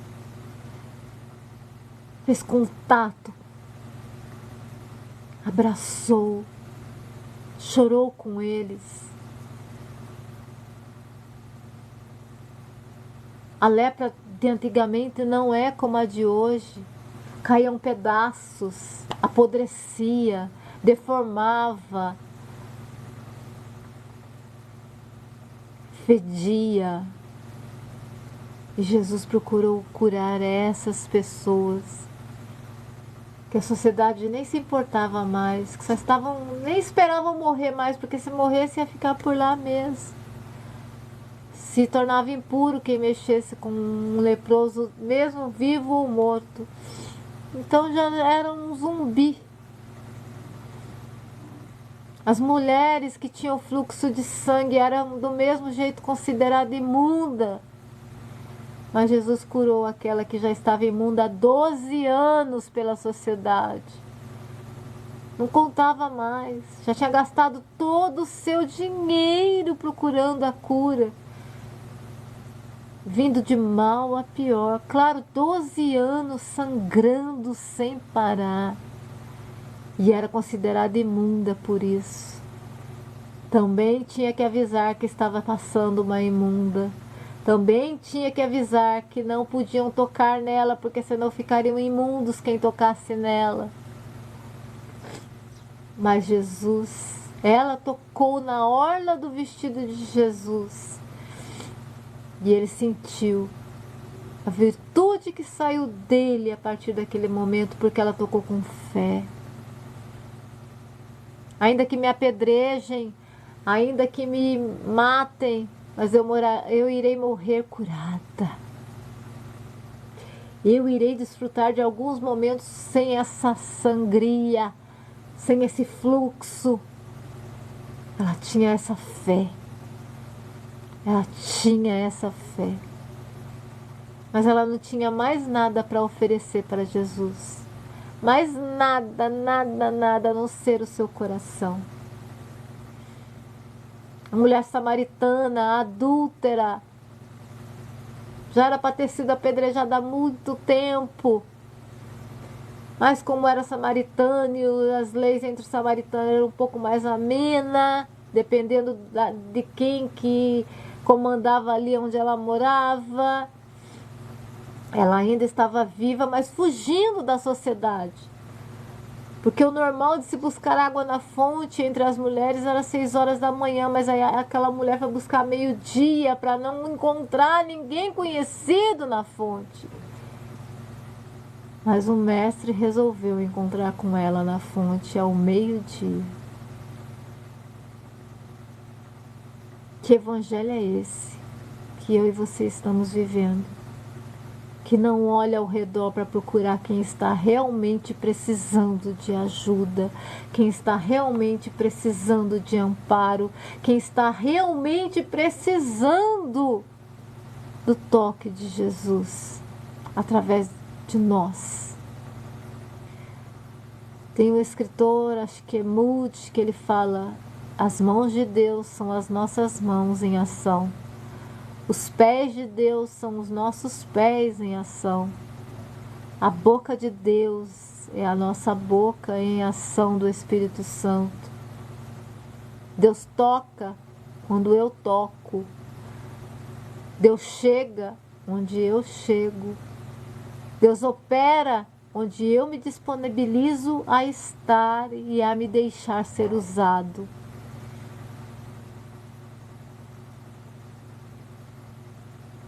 fez contato, abraçou, chorou com eles. A lepra de antigamente não é como a de hoje. Caíam pedaços, apodrecia, deformava, fedia. E Jesus procurou curar essas pessoas que a sociedade nem se importava mais, que só estavam, nem esperavam morrer mais, porque se morresse ia ficar por lá mesmo. Se tornava impuro quem mexesse com um leproso, mesmo vivo ou morto. Então já era um zumbi. As mulheres que tinham fluxo de sangue eram do mesmo jeito consideradas imunda. Mas Jesus curou aquela que já estava imunda há 12 anos pela sociedade. Não contava mais. Já tinha gastado todo o seu dinheiro procurando a cura. Vindo de mal a pior. Claro, 12 anos sangrando sem parar. E era considerada imunda por isso. Também tinha que avisar que estava passando uma imunda. Também tinha que avisar que não podiam tocar nela, porque senão ficariam imundos quem tocasse nela. Mas Jesus, ela tocou na orla do vestido de Jesus. E ele sentiu a virtude que saiu dele a partir daquele momento, porque ela tocou com fé. Ainda que me apedrejem, ainda que me matem, mas eu irei morrer curada. Eu irei desfrutar de alguns momentos sem essa sangria, sem esse fluxo. Ela tinha essa fé. Ela tinha essa fé. Mas ela não tinha mais nada para oferecer para Jesus. Mais nada, nada, nada a não ser o seu coração. A mulher samaritana, adúltera, já era para ter sido apedrejada há muito tempo. Mas como era samaritana e as leis entre os samaritanos eram um pouco mais amenas, dependendo de quem que comandava ali onde ela morava, ela ainda estava viva, mas fugindo da sociedade. Porque o normal de se buscar água na fonte entre as mulheres era 6 horas da manhã, mas aí aquela mulher foi buscar meio-dia para não encontrar ninguém conhecido na fonte. Mas o mestre resolveu encontrar com ela na fonte ao meio-dia. Que evangelho é esse que eu e você estamos vivendo? Que não olha ao redor para procurar quem está realmente precisando de ajuda, quem está realmente precisando de amparo, quem está realmente precisando do toque de Jesus através de nós. Tem um escritor, acho que é Moody, que ele fala: as mãos de Deus são as nossas mãos em ação. Os pés de Deus são os nossos pés em ação. A boca de Deus é a nossa boca em ação do Espírito Santo. Deus toca quando eu toco. Deus chega onde eu chego. Deus opera onde eu me disponibilizo a estar e a me deixar ser usado.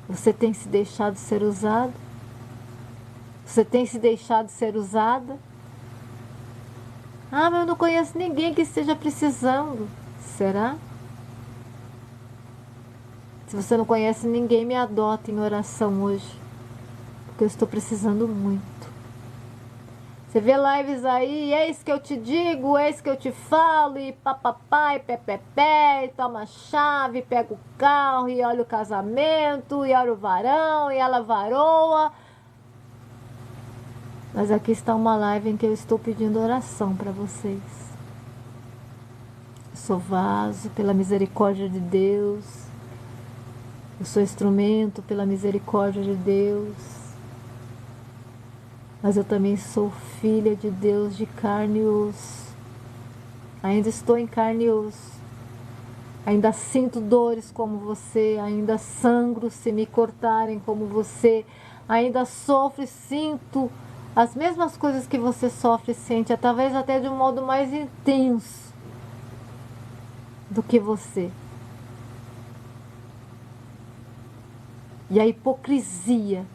Você tem se deixado ser usado? Você tem se deixado ser usada? Ah, mas eu não conheço ninguém que esteja precisando. Será? Se você não conhece ninguém, me adota em oração hoje. Porque eu estou precisando muito. Você vê lives aí, eis que eu te digo, eis que eu te falo, e papapá, e pé, e toma a chave, pega o carro, e olha o casamento, e olha o varão, e ela varoa. Mas aqui está uma live em que eu estou pedindo oração para vocês. Eu sou vaso pela misericórdia de Deus. Eu sou instrumento pela misericórdia de Deus. mas eu também sou filha de Deus de carne e osso. Ainda estou em carne e osso. Ainda sinto dores como você, ainda sangro se me cortarem como você, ainda sofro e sinto as mesmas coisas que você sofre e sente, talvez até de um modo mais intenso do que você. E a hipocrisia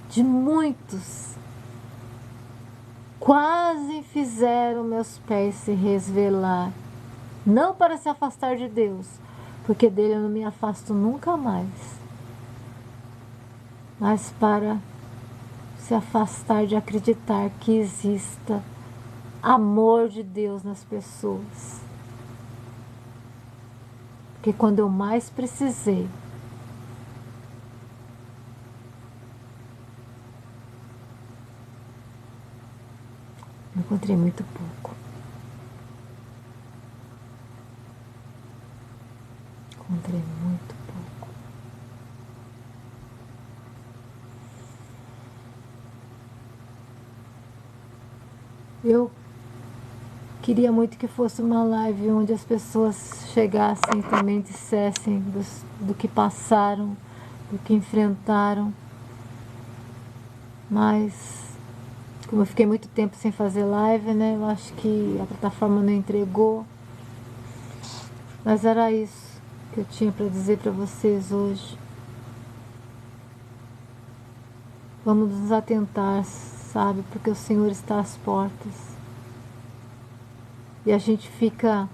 de muitos quase fizeram meus pés se resvelar. Não para se afastar de Deus, porque dele eu não me afasto nunca mais, mas para se afastar de acreditar que exista amor de Deus nas pessoas. Porque quando eu mais precisei, eu encontrei muito pouco. Encontrei muito pouco. Eu queria muito que fosse uma live onde as pessoas chegassem e também dissessem do que passaram, do que enfrentaram. Mas, como eu fiquei muito tempo sem fazer live, né? Eu acho que a plataforma não entregou. Mas era isso que eu tinha para dizer para vocês hoje. Vamos nos atentar, sabe? Porque o Senhor está às portas. E a gente fica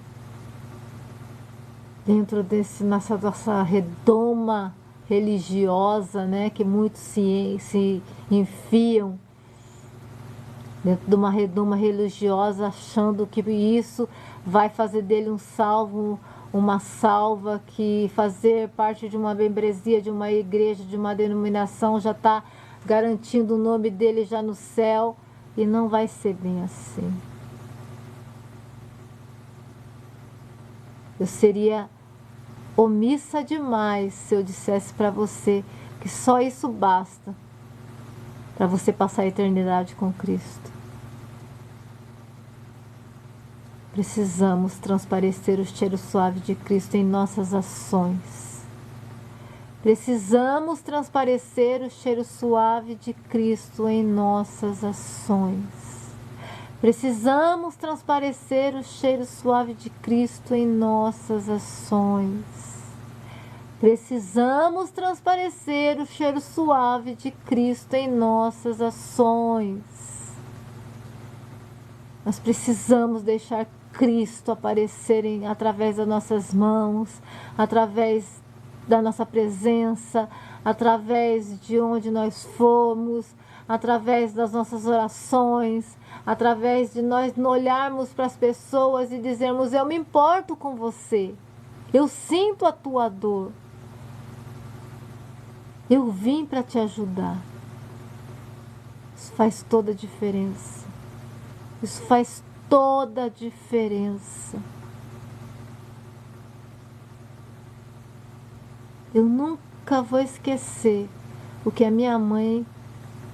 dentro nessa nossa redoma religiosa, né? Que muitos se enfiam dentro de uma redoma religiosa, achando que isso vai fazer dele um salvo, uma salva, que fazer parte de uma membresia, de uma igreja, de uma denominação já está garantindo o nome dele já no céu, e não vai ser bem assim. Eu seria omissa demais se eu dissesse para você que só isso basta para você passar a eternidade com Cristo. Precisamos transparecer o cheiro suave de Cristo em nossas ações. Precisamos transparecer o cheiro suave de Cristo em nossas ações. Precisamos transparecer o cheiro suave de Cristo em nossas ações. Precisamos transparecer o cheiro suave de Cristo em nossas ações. Nós precisamos deixar Cristo aparecer através das nossas mãos, através da nossa presença, através de onde nós formos, através das nossas orações, através de nós olharmos para as pessoas e dizermos: eu me importo com você, eu sinto a tua dor, eu vim para te ajudar. Isso faz toda a diferença. Isso faz toda a diferença. Eu nunca vou esquecer o que a minha mãe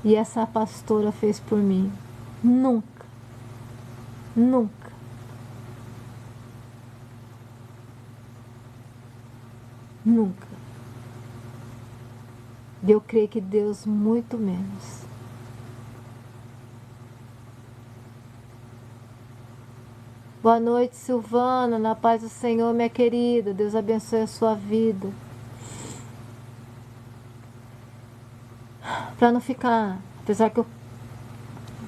e essa pastora fez por mim. Nunca. Nunca. Nunca. E eu creio que Deus muito menos. Boa noite, Silvana, na paz do Senhor, minha querida. Deus abençoe a sua vida. Para não ficar, apesar que eu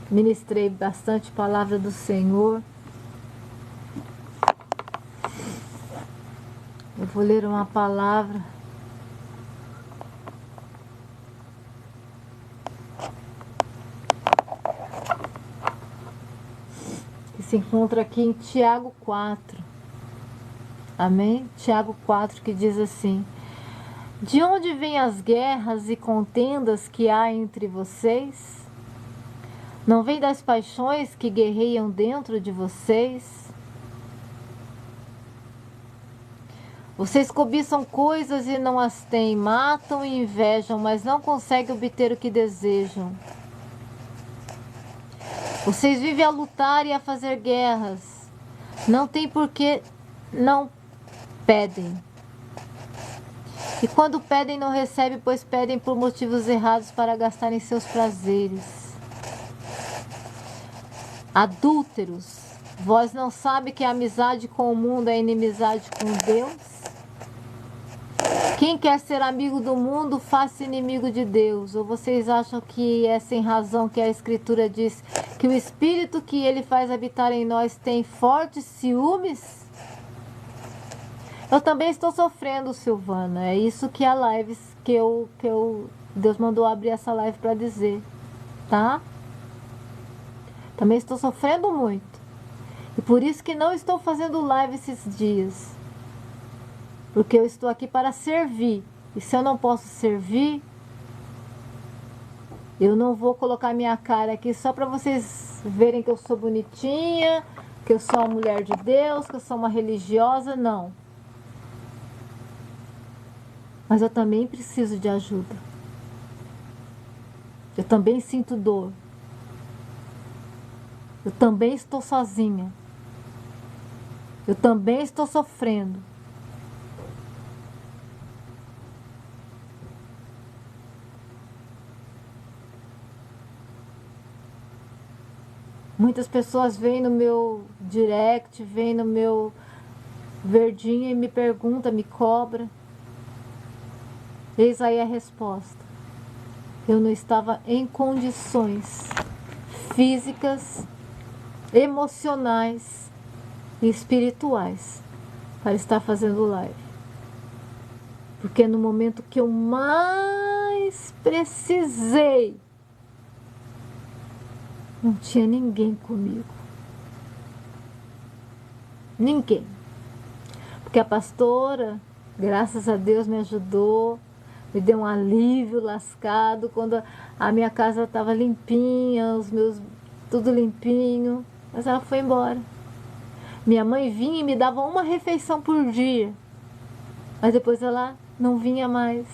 ministrei bastante palavra do Senhor, eu vou ler uma palavra que se encontra aqui em Tiago 4. Amém? Tiago 4, que diz assim: de onde vêm as guerras e contendas que há entre vocês? Não vem das paixões que guerreiam dentro de vocês? Vocês cobiçam coisas e não as têm, matam e invejam, mas não conseguem obter o que desejam. Vocês vivem a lutar e a fazer guerras. Não tem por que não pedem. E quando pedem, não recebem, pois pedem por motivos errados para gastarem seus prazeres. Adúlteros, vós não sabem que a amizade com o mundo é inimizade com Deus? Quem quer ser amigo do mundo, faça inimigo de Deus. Ou vocês acham que é sem razão que a Escritura diz que o Espírito que Ele faz habitar em nós tem fortes ciúmes? Eu também estou sofrendo, Silvana. É isso que a live Deus mandou abrir essa live para dizer, tá? Também estou sofrendo muito. E por isso que não estou fazendo live esses dias. Porque eu estou aqui para servir. E se eu não posso servir, eu não vou colocar minha cara aqui só para vocês verem que eu sou bonitinha, que eu sou uma mulher de Deus, que eu sou uma religiosa, não. Mas eu também preciso de ajuda. Eu também sinto dor. Eu também estou sozinha. Eu também estou sofrendo. Muitas pessoas vêm no meu direct, vêm no meu verdinho e me perguntam, me cobram. Eis aí a resposta. Eu não estava em condições físicas, emocionais e espirituais para estar fazendo live. Porque no momento que eu mais precisei, não tinha ninguém comigo. Ninguém. Porque a pastora, graças a Deus, me ajudou, me deu um alívio lascado quando a minha casa estava limpinha, os meus tudo limpinho, mas ela foi embora. Minha mãe vinha e me dava uma refeição por dia, mas depois ela não vinha mais.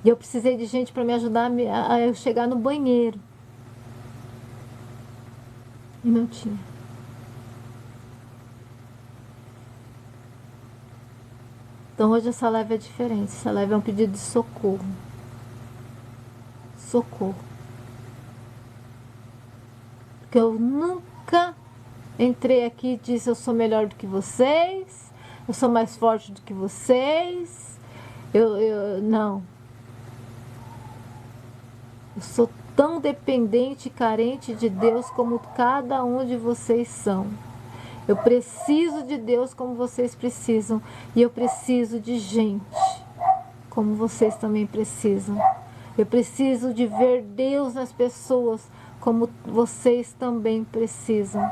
E eu precisei de gente para me ajudar a eu chegar no banheiro. E não tinha. Então hoje essa live é diferente. Essa live é um pedido de socorro. Socorro. Porque eu nunca entrei aqui e disse eu sou melhor do que vocês, eu sou mais forte do que vocês. Não. Eu sou tão dependente e carente de Deus como cada um de vocês são. Eu preciso de Deus como vocês precisam. E eu preciso de gente como vocês também precisam. Eu preciso de ver Deus nas pessoas como vocês também precisam.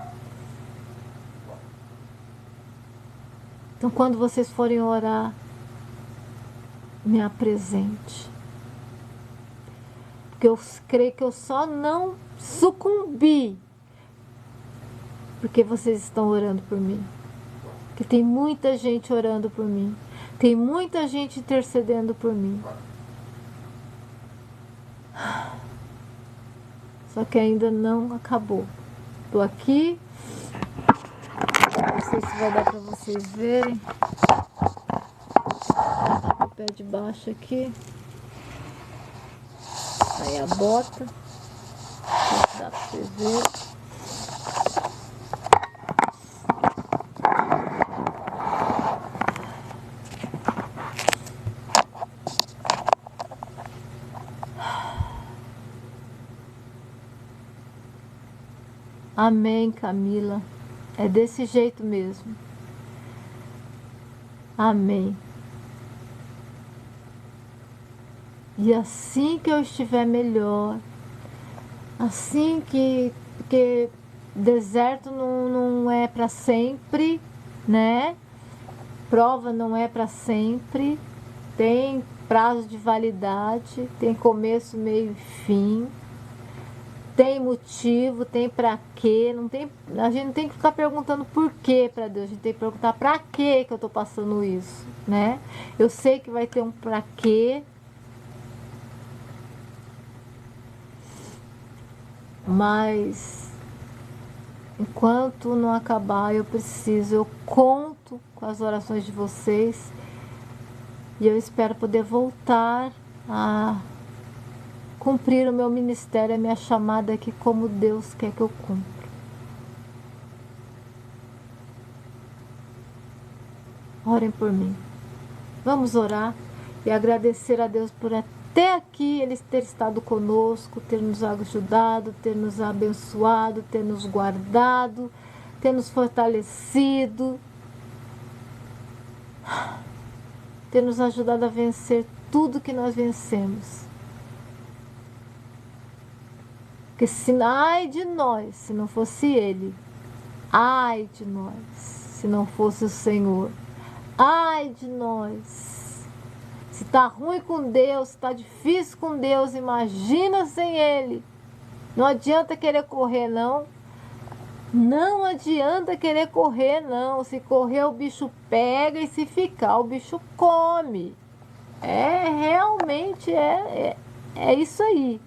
Então, quando vocês forem orar, me apresente. Porque eu creio que eu só não sucumbi porque vocês estão orando por mim. Porque tem muita gente orando por mim. Tem muita gente intercedendo por mim. Só que ainda não acabou. Estou aqui. Não sei se vai dar para vocês verem. O pé de baixo aqui. Aí a bota. Não sei se dá para vocês verem. Amém, Camila. É desse jeito mesmo. Amém. E assim que eu estiver melhor, assim que porque deserto não é para sempre, né? Prova não é para sempre. Tem prazo de validade, tem começo, meio e fim. Tem motivo, tem pra quê, não tem, a gente não tem que ficar perguntando por quê pra Deus, a gente tem que perguntar pra quê que eu tô passando isso, né? Eu sei que vai ter um pra quê. Mas enquanto não acabar, eu conto com as orações de vocês e eu espero poder voltar a cumprir o meu ministério, a minha chamada aqui como Deus quer que eu cumpra. Orem por mim. Vamos orar e agradecer a Deus por até aqui Ele ter estado conosco, ter nos ajudado, ter nos abençoado, ter nos guardado, ter nos fortalecido, ter nos ajudado a vencer tudo que nós vencemos. Porque ai de nós, se não fosse Ele, ai de nós, se não fosse o Senhor, ai de nós. Se tá ruim com Deus, se tá difícil com Deus, imagina sem Ele. Não adianta querer correr, não. Não adianta querer correr, não. Se correr, o bicho pega e se ficar, o bicho come. Realmente é isso aí.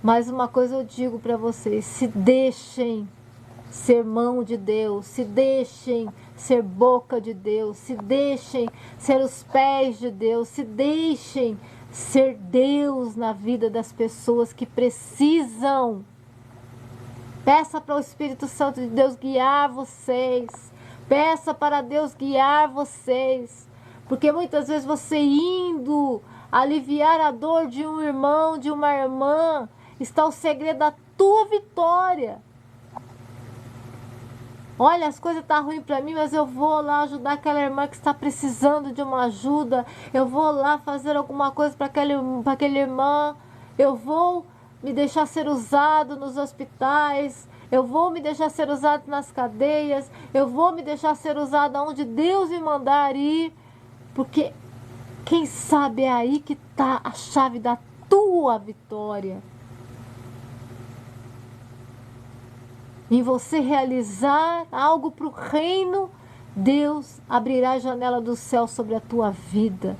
Mas uma coisa eu digo para vocês, se deixem ser mão de Deus, se deixem ser boca de Deus, se deixem ser os pés de Deus, se deixem ser Deus na vida das pessoas que precisam. Peça para o Espírito Santo de Deus guiar vocês, peça para Deus guiar vocês, porque muitas vezes você indo aliviar a dor de um irmão, de uma irmã, está o segredo da tua vitória. Olha, as coisas estão ruins para mim, mas eu vou lá ajudar aquela irmã que está precisando de uma ajuda. Eu vou lá fazer alguma coisa para aquele irmã. Eu vou me deixar ser usado nos hospitais. Eu vou me deixar ser usado nas cadeias. Eu vou me deixar ser usado onde Deus me mandar ir. Porque quem sabe é aí que está a chave da tua vitória. Em você realizar algo para o reino, Deus abrirá a janela do céu sobre a tua vida.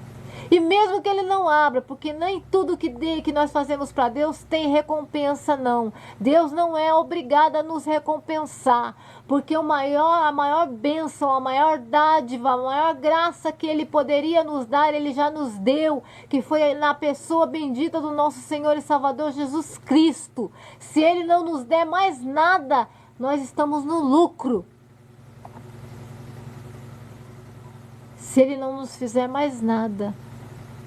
E mesmo que Ele não abra, porque nem tudo que nós fazemos para Deus tem recompensa, não. Deus não é obrigado a nos recompensar, porque a maior bênção, a maior dádiva, a maior graça que Ele poderia nos dar, Ele já nos deu, que foi na pessoa bendita do nosso Senhor e Salvador Jesus Cristo. Se Ele não nos der mais nada, nós estamos no lucro. Se Ele não nos fizer mais nada,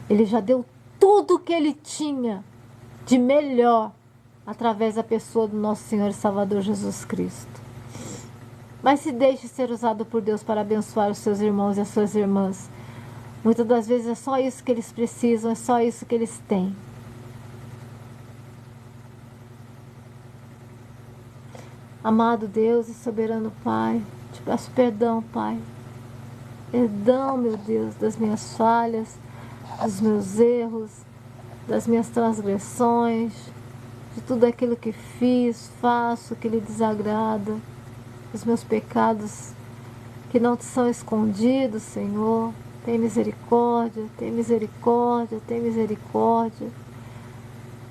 Ele já deu tudo o que Ele tinha de melhor através da pessoa do nosso Senhor e Salvador Jesus Cristo. Mas se deixe ser usado por Deus para abençoar os seus irmãos e as suas irmãs. Muitas das vezes é só isso que eles precisam, é só isso que eles têm. Amado Deus e soberano Pai, te peço perdão, Pai. Perdão, meu Deus, das minhas falhas, dos meus erros, das minhas transgressões, de tudo aquilo que fiz, faço, que lhe desagrada, dos meus pecados que não te são escondidos, Senhor. Tem misericórdia, tem misericórdia, tem misericórdia.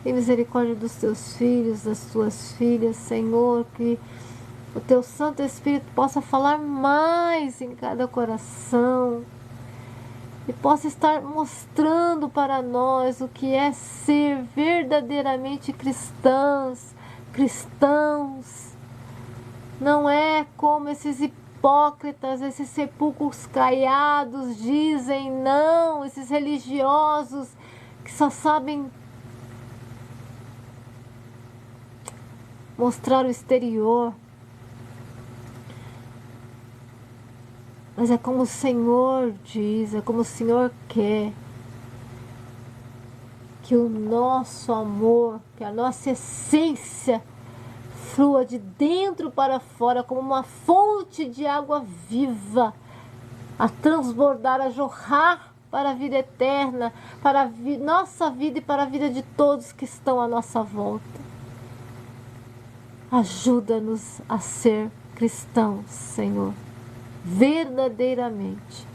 Tem misericórdia dos teus filhos, das tuas filhas, Senhor, que o teu Santo Espírito possa falar mais em cada coração e possa estar mostrando para nós o que é ser verdadeiramente cristãos. Não é como esses hipócritas, esses sepulcros caiados dizem, não, esses religiosos que só sabem mostrar o exterior. Mas é como o Senhor diz, é como o Senhor quer. Que o nosso amor, que a nossa essência flua de dentro para fora como uma fonte de água viva, a transbordar, a jorrar para a vida eterna, para a nossa vida e para a vida de todos que estão à nossa volta. Ajuda-nos a ser cristãos, Senhor, verdadeiramente.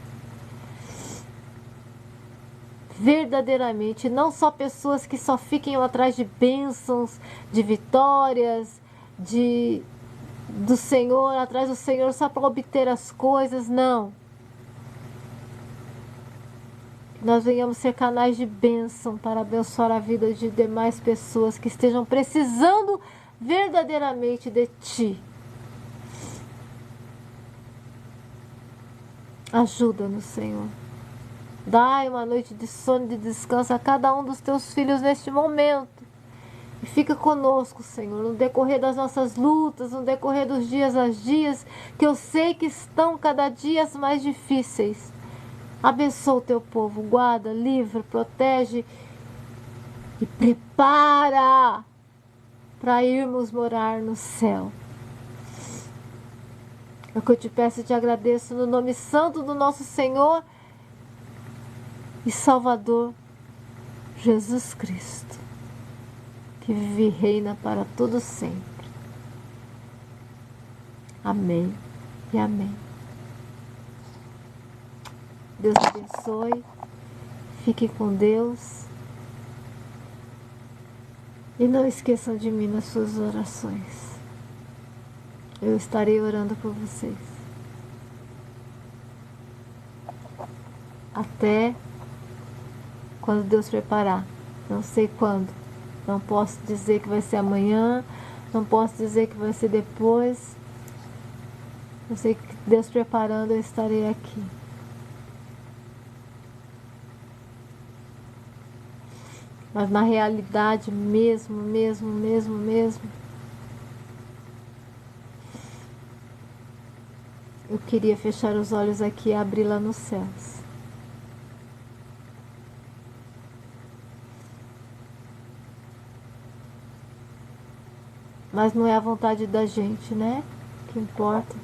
verdadeiramente, não só pessoas que só fiquem atrás de bênçãos, de vitórias, do Senhor, atrás do Senhor só para obter as coisas, não. Que nós venhamos ser canais de bênção para abençoar a vida de demais pessoas que estejam precisando verdadeiramente de Ti. Ajuda-nos, Senhor. Dai uma noite de sono e de descanso a cada um dos Teus filhos neste momento. E fica conosco, Senhor, no decorrer das nossas lutas, no decorrer dos dias a dias, que eu sei que estão cada dia mais difíceis. Abençoa o Teu povo, guarda, livra, protege e prepara para irmos morar no céu. É o que eu te peço e te agradeço no nome santo do nosso Senhor e Salvador Jesus Cristo, que vive e reina para todo sempre. Amém e amém. Deus abençoe, fique com Deus e não esqueçam de mim nas suas orações. Eu estarei orando por vocês. Até quando Deus preparar. Não sei quando. Não posso dizer que vai ser amanhã. Não posso dizer que vai ser depois. Eu sei que Deus preparando, eu estarei aqui. Mas na realidade, mesmo, eu queria fechar os olhos aqui e abrir lá nos céus. Mas não é a vontade da gente, né? Que importa.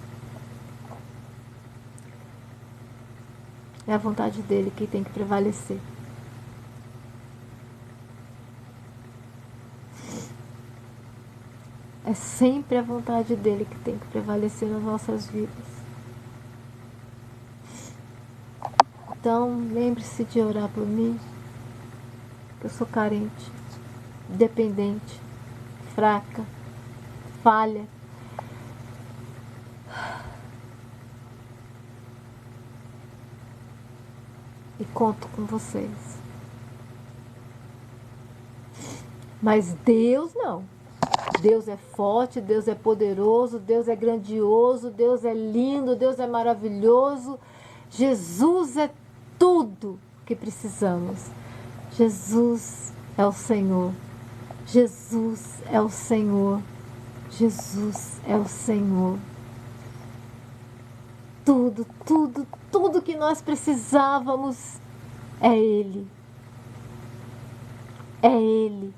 É a vontade dele que tem que prevalecer. É sempre a vontade dele que tem que prevalecer nas nossas vidas. Então, lembre-se de orar por mim, que eu sou carente, dependente, fraca, falha. E conto com vocês. Mas Deus não. Deus é forte, Deus é poderoso, Deus é grandioso, Deus é lindo, Deus é maravilhoso. Jesus é tudo que precisamos. Jesus é o Senhor. Jesus é o Senhor. Jesus é o Senhor. Tudo que nós precisávamos é Ele. É Ele.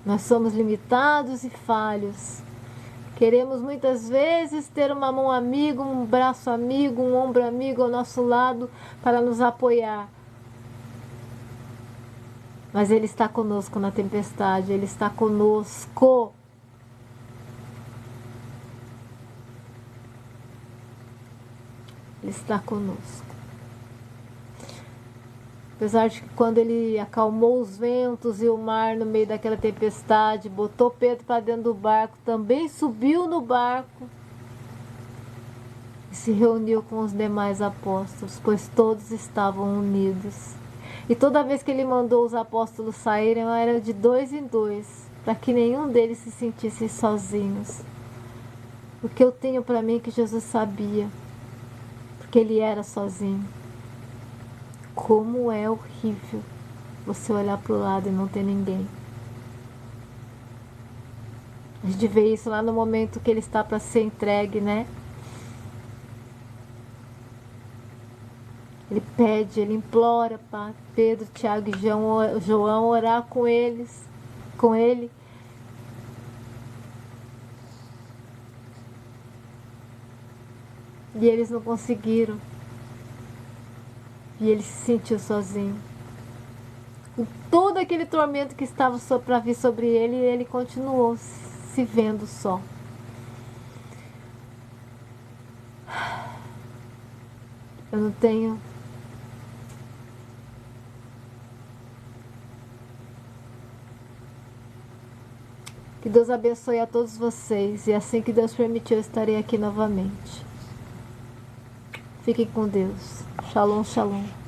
Nós somos limitados e falhos. Queremos muitas vezes ter uma mão amiga, um braço amigo, um ombro amigo ao nosso lado para nos apoiar. Mas Ele está conosco na tempestade, Ele está conosco. Ele está conosco. Apesar de que quando Ele acalmou os ventos e o mar no meio daquela tempestade, botou Pedro para dentro do barco, também subiu no barco e se reuniu com os demais apóstolos, pois todos estavam unidos. E toda vez que Ele mandou os apóstolos saírem, era de 2 em 2, para que nenhum deles se sentisse sozinhos. O que eu tenho para mim é que Jesus sabia, porque Ele era sozinho. Como é horrível você olhar para o lado e não ter ninguém. A gente vê isso lá no momento que Ele está para ser entregue, né? Ele pede, Ele implora para Pedro, Tiago e João orar com Ele. E eles não conseguiram. E ele se sentiu sozinho. Com todo aquele tormento que estava para vir sobre ele, ele continuou se vendo só. Eu não tenho. Que Deus abençoe a todos vocês. E assim que Deus permitir, eu estarei aqui novamente. Fiquem com Deus. Shalom, shalom.